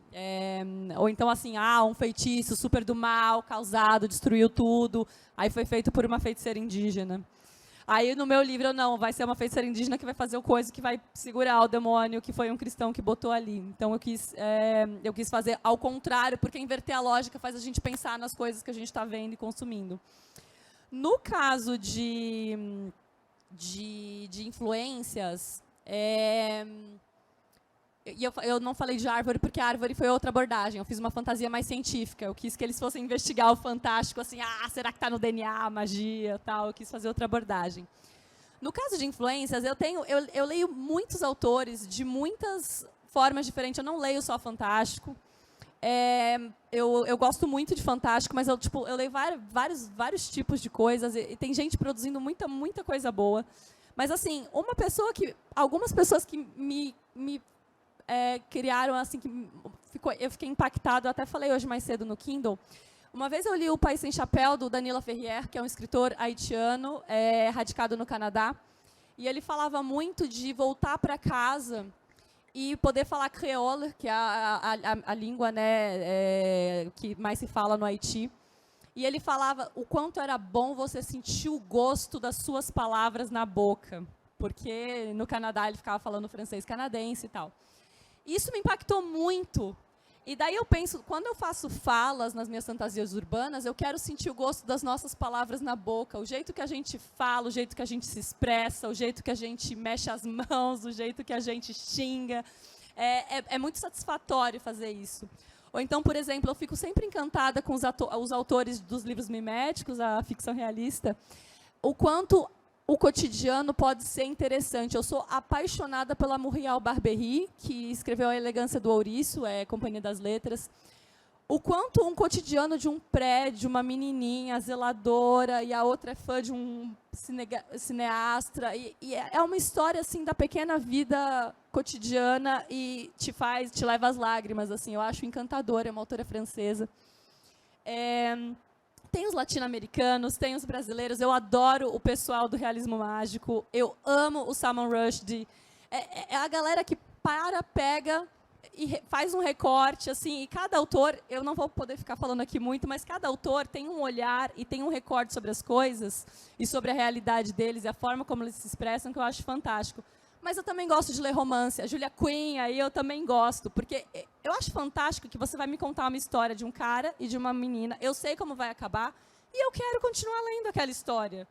Ou então, assim, um feitiço super do mal, causado, destruiu tudo. Aí foi feito por uma feiticeira indígena. Aí, no meu livro, não, vai ser uma feiticeira indígena que vai fazer o coisa que vai segurar o demônio, que foi um cristão que botou ali. Então, eu quis fazer ao contrário, porque inverter a lógica faz a gente pensar nas coisas que a gente está vendo e consumindo. No caso de influências, eu não falei de árvore, porque a árvore foi outra abordagem. Eu fiz uma fantasia mais científica. Eu quis que eles fossem investigar o fantástico, assim, será que está no DNA, magia, tal. Eu quis fazer outra abordagem. No caso de influências, eu leio muitos autores de muitas formas diferentes. Eu não leio só fantástico. Eu gosto muito de fantástico, mas eu leio vários tipos de coisas. E tem gente produzindo muita coisa boa. Mas, assim, algumas pessoas que me criaram, assim, eu fiquei impactado. Eu até falei hoje mais cedo no Kindle. Uma vez eu li O País Sem Chapéu, do Danila Ferrier, que é um escritor haitiano, radicado no Canadá. E ele falava muito de voltar para casa e poder falar creole, que é a língua, né, que mais se fala no Haiti. E ele falava o quanto era bom você sentir o gosto das suas palavras na boca. Porque no Canadá ele ficava falando francês canadense e tal. Isso me impactou muito. E daí eu penso, quando eu faço falas nas minhas fantasias urbanas, eu quero sentir o gosto das nossas palavras na boca, o jeito que a gente fala, o jeito que a gente se expressa, o jeito que a gente mexe as mãos, o jeito que a gente xinga. É muito satisfatório fazer isso. Ou então, por exemplo, eu fico sempre encantada com os autores dos livros miméticos, a ficção realista, o quanto o cotidiano pode ser interessante. Eu sou apaixonada pela Muriel Barbery, que escreveu A Elegância do Ouriço, Companhia das Letras. O quanto um cotidiano de um prédio, uma menininha zeladora, e a outra é fã de um cineasta. E é uma história, assim, da pequena vida cotidiana e te leva às lágrimas. Assim, eu acho encantadora, é uma autora francesa. Tem os latino-americanos, tem os brasileiros. Eu adoro o pessoal do realismo mágico. Eu amo o Salman Rushdie. É a galera que pega e faz um recorte, assim. E cada autor, eu não vou poder ficar falando aqui muito, mas cada autor tem um olhar e tem um recorte sobre as coisas e sobre a realidade deles e a forma como eles se expressam, que eu acho fantástico. Mas eu também gosto de ler romance. A Julia Quinn, aí eu também gosto, porque eu acho fantástico que você vai me contar uma história de um cara e de uma menina. Eu sei como vai acabar e eu quero continuar lendo aquela história.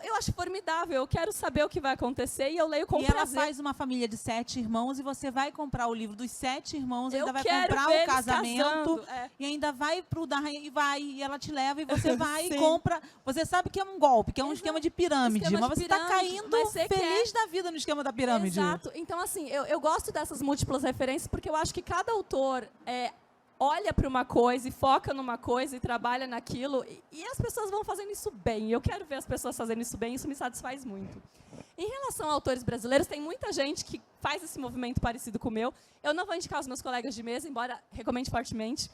Eu acho formidável, eu quero saber o que vai acontecer e eu leio com prazer. E ela faz uma família de 7 irmãos e você vai comprar o livro dos 7 irmãos, ainda vai quero comprar ver o casamento casando, e ainda vai pro da rainha e ela te leva e você vai e compra. Você sabe que é um golpe, que é um esquema de pirâmide, mas você está caindo feliz da vida no esquema da pirâmide. Exato. Então, assim, eu gosto dessas múltiplas referências porque eu acho que cada autor olha para uma coisa e foca numa coisa e trabalha naquilo, e as pessoas vão fazendo isso bem. Eu quero ver as pessoas fazendo isso bem, isso me satisfaz muito. Em relação a autores brasileiros, tem muita gente que faz esse movimento parecido com o meu. Eu não vou indicar os meus colegas de mesa, embora recomende fortemente,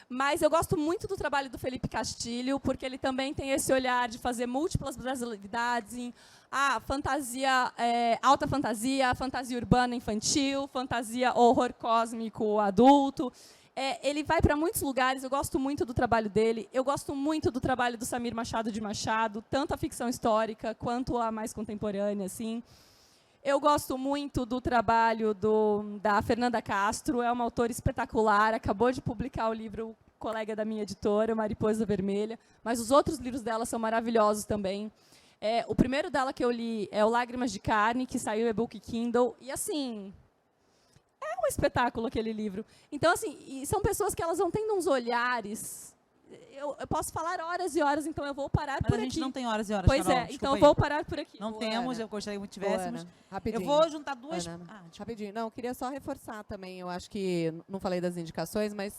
mas eu gosto muito do trabalho do Felipe Castilho, porque ele também tem esse olhar de fazer múltiplas brasilidades em fantasia, alta fantasia, fantasia urbana infantil, fantasia horror cósmico adulto. Ele vai para muitos lugares, eu gosto muito do trabalho dele. Eu gosto muito do trabalho do Samir Machado de Machado, tanto a ficção histórica quanto a mais contemporânea, assim. Eu gosto muito do trabalho da Fernanda Castro, é uma autora espetacular, acabou de publicar o livro, colega da minha editora, Mariposa Vermelha, mas os outros livros dela são maravilhosos também. O primeiro dela que eu li é o Lágrimas de Carne, que saiu em e-book Kindle, e assim, é um espetáculo aquele livro. Então, assim, e são pessoas que elas vão tendo uns olhares. Eu posso falar horas e horas, então eu vou parar por aqui. Mas a gente não tem horas e horas, Pois Carol, é, desculpa então eu aí. vou parar por aqui. Não Ô, temos, Ana. eu gostaria que Ô, tivéssemos. Ana, rapidinho. Eu vou juntar duas... Ana, desculpa. rapidinho. Não, eu queria só reforçar também, eu acho que, não falei das indicações, mas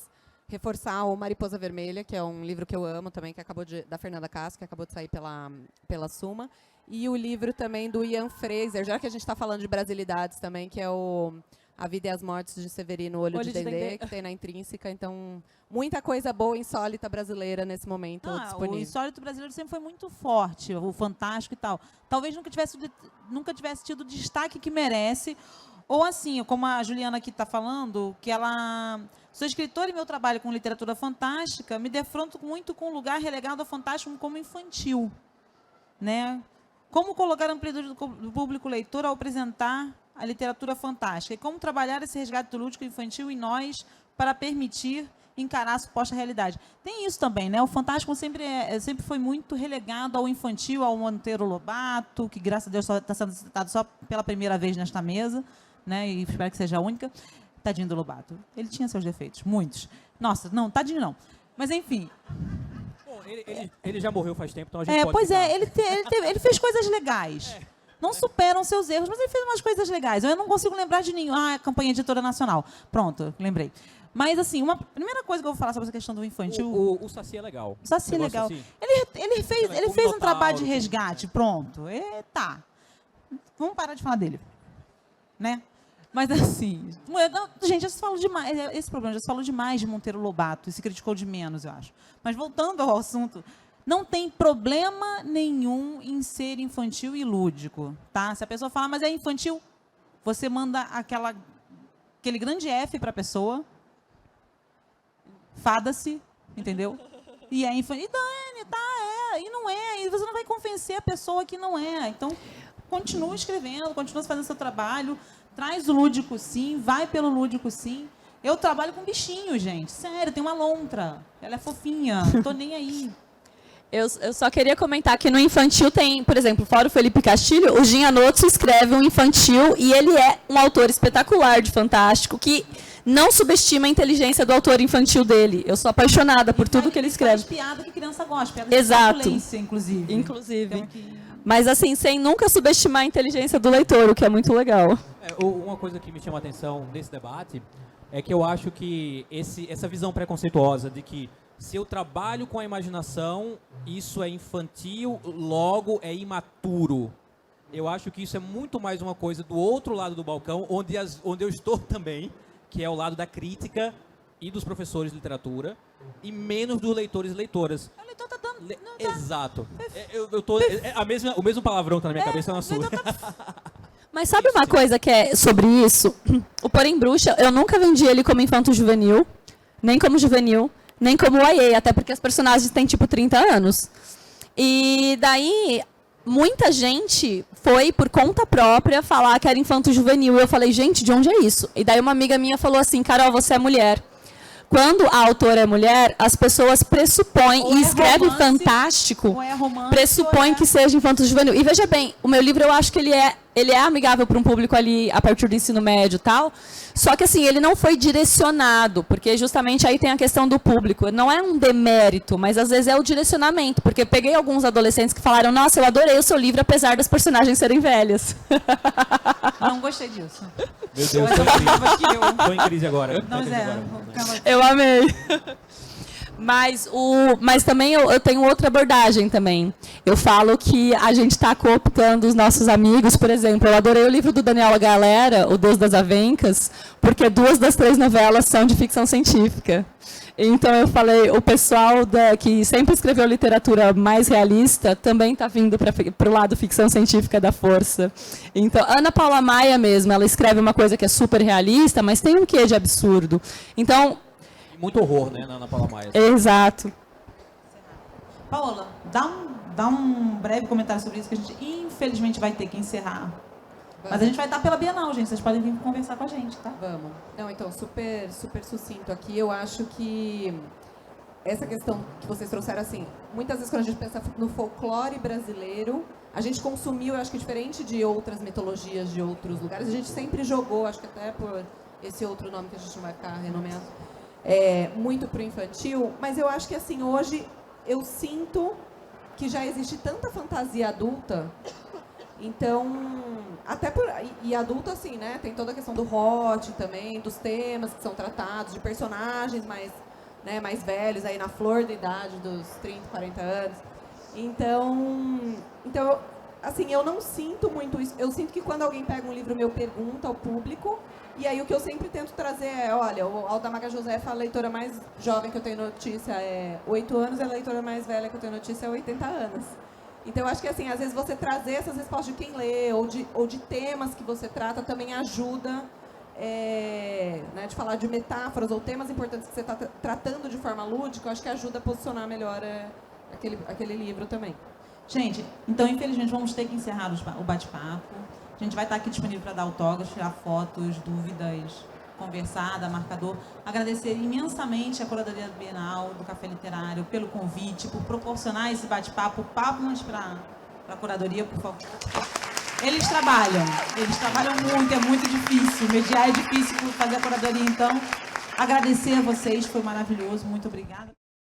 reforçar o Mariposa Vermelha, que é um livro que eu amo também, que da Fernanda Castro, que acabou de sair pela Suma. E o livro também do Ian Fraser, já que a gente está falando de brasilidades também, que é o A Vida e as Mortes de Severino Olho de Dendê, que tem na Intrínseca. Então, muita coisa boa, insólita brasileira nesse momento O disponível. insólito brasileiro sempre foi muito forte, o fantástico e tal. Talvez nunca tivesse tido o destaque que merece. Ou assim, como a Juliana aqui está falando, que ela... Sou escritora e meu trabalho com literatura fantástica me defronto muito com um lugar relegado ao fantástico como infantil. Né? Como colocar a amplitude do público leitor ao apresentar a literatura fantástica? E como trabalhar esse resgate do lúdico infantil em nós para permitir encarar a suposta realidade? Tem isso também, né? O fantástico sempre foi muito relegado ao infantil, ao Monteiro Lobato, que, graças a Deus, está sendo citado só pela primeira vez nesta mesa, né? E espero que seja a única. Tadinho do Lobato. Ele tinha seus defeitos, muitos. Nossa, não, tadinho não. Mas, enfim... Bom, ele já morreu faz tempo, então a gente pode... Pois ficar. ele fez coisas legais. Não superam seus erros, mas ele fez umas coisas legais. Eu não consigo lembrar de nenhum. A campanha Editora Nacional. Pronto, lembrei. Mas, assim, uma primeira coisa que eu vou falar sobre essa questão do infantil... O Saci é legal. O Saci é Negócio legal. assim. Ele fez um trabalho de resgate, pronto. Tá. Vamos parar de falar dele. Né? Mas, assim... Gente, já se falou demais. Esse problema, já se falou demais de Monteiro Lobato. E se criticou de menos, eu acho. Mas, voltando ao assunto... Não tem problema nenhum em ser infantil e lúdico, tá? Se a pessoa falar, mas é infantil, você manda aquele grande F para a pessoa, fada-se, entendeu? E é infantil. E Dani, tá, e não é. E você não vai convencer a pessoa que não é. Então, continua escrevendo, continua fazendo seu trabalho, traz o lúdico sim, vai pelo lúdico sim. Eu trabalho com bichinho, gente. Sério, tem uma lontra. Ela é fofinha, não tô nem aí. Eu só queria comentar que no infantil tem, por exemplo, fora o Felipe Castilho, o Jean Anotto escreve um infantil e ele é um autor espetacular de fantástico que não subestima a inteligência do autor infantil dele. Eu sou apaixonada por tudo que ele escreve. Faz piada que criança gosta, piada Exato. de violência, inclusive. Inclusive. Mas assim, sem nunca subestimar a inteligência do leitor, o que é muito legal. Uma coisa que me chama a atenção desse debate é que eu acho que essa visão preconceituosa de que se eu trabalho com a imaginação, isso é infantil, logo é imaturo. Eu acho que isso é muito mais uma coisa do outro lado do balcão, onde eu estou também, que é o lado da crítica e dos professores de literatura, e menos dos leitores e leitoras. O leitor tá dando... Exato. O mesmo palavrão está na minha cabeça, na sua. Mas sabe uma coisa que é sobre isso? O Porém Bruxa, eu nunca vendi ele como infanto-juvenil, nem como juvenil, nem como YA, até porque as personagens têm tipo 30 anos. E daí, muita gente foi por conta própria falar que era infanto-juvenil. E eu falei, gente, de onde é isso? E daí uma amiga minha falou assim, Carol, você é mulher. Quando a autora é mulher, as pessoas pressupõem, Ou e é escreve romance, fantástico, ou é romance, pressupõe ou é... que seja infanto-juvenil. E veja bem, o meu livro eu acho que ele é amigável para um público ali a partir do ensino médio e tal, só que assim, ele não foi direcionado, porque justamente aí tem a questão do público. Não é um demérito, mas às vezes é o direcionamento, porque peguei alguns adolescentes que falaram, nossa, eu adorei o seu livro, apesar das personagens serem velhas. Não gostei disso. Meu Deus, estou em crise agora. Não, Zé. Eu amei. Mas também eu tenho outra abordagem também. Eu falo que a gente está cooptando os nossos amigos, por exemplo, eu adorei o livro do Daniel Galera, O Deus das Avencas, porque 2 das 3 novelas são de ficção científica. Então eu falei, o pessoal que sempre escreveu literatura mais realista também está vindo para o lado ficção científica da força. Então, Ana Paula Maia mesmo, ela escreve uma coisa que é super realista, mas tem um quê de absurdo. Então... Muito horror, né, na Ana Paula Maia. Exato. Paola, dá um breve comentário sobre isso, que a gente infelizmente vai ter que encerrar. Mas a gente vai estar pela Bienal, gente. Vocês podem vir conversar com a gente, tá? Vamos. Não, então, super sucinto aqui. Eu acho que essa questão que vocês trouxeram, assim, muitas vezes quando a gente pensa no folclore brasileiro, a gente consumiu, eu acho que diferente de outras mitologias de outros lugares, a gente sempre jogou, acho que até por esse outro nome que a gente não vai ficar renomeando, muito pro infantil, mas eu acho que, assim, hoje eu sinto que já existe tanta fantasia adulta. Então, até por... E adulto, assim, né? Tem toda a questão do hot também, dos temas que são tratados, de personagens mais, né, mais velhos, aí na flor da idade dos 30, 40 anos. Então, assim, eu não sinto muito isso. Eu sinto que quando alguém pega um livro meu, pergunta ao público, e aí o que eu sempre tento trazer é, olha, o Aldamaga Josefa, a leitora mais jovem que eu tenho notícia é 8 anos, e a leitora mais velha que eu tenho notícia é 80 anos. Então, eu acho que, assim, às vezes você trazer essas respostas de quem lê, ou de temas que você trata, também ajuda, né, de falar de metáforas ou temas importantes que você está tratando de forma lúdica, eu acho que ajuda a posicionar melhor aquele livro também. Gente, então, infelizmente, vamos ter que encerrar o bate-papo. A gente vai estar aqui disponível para dar autógrafos, tirar fotos, dúvidas, conversar, dar marcador. Agradecer imensamente a curadoria da Bienal, do Café Literário, pelo convite, por proporcionar esse bate-papo. Palmas para a curadoria, por favor. Eles trabalham muito, é muito difícil. Mediar é difícil fazer a curadoria, então. Agradecer a vocês, foi maravilhoso, muito obrigada.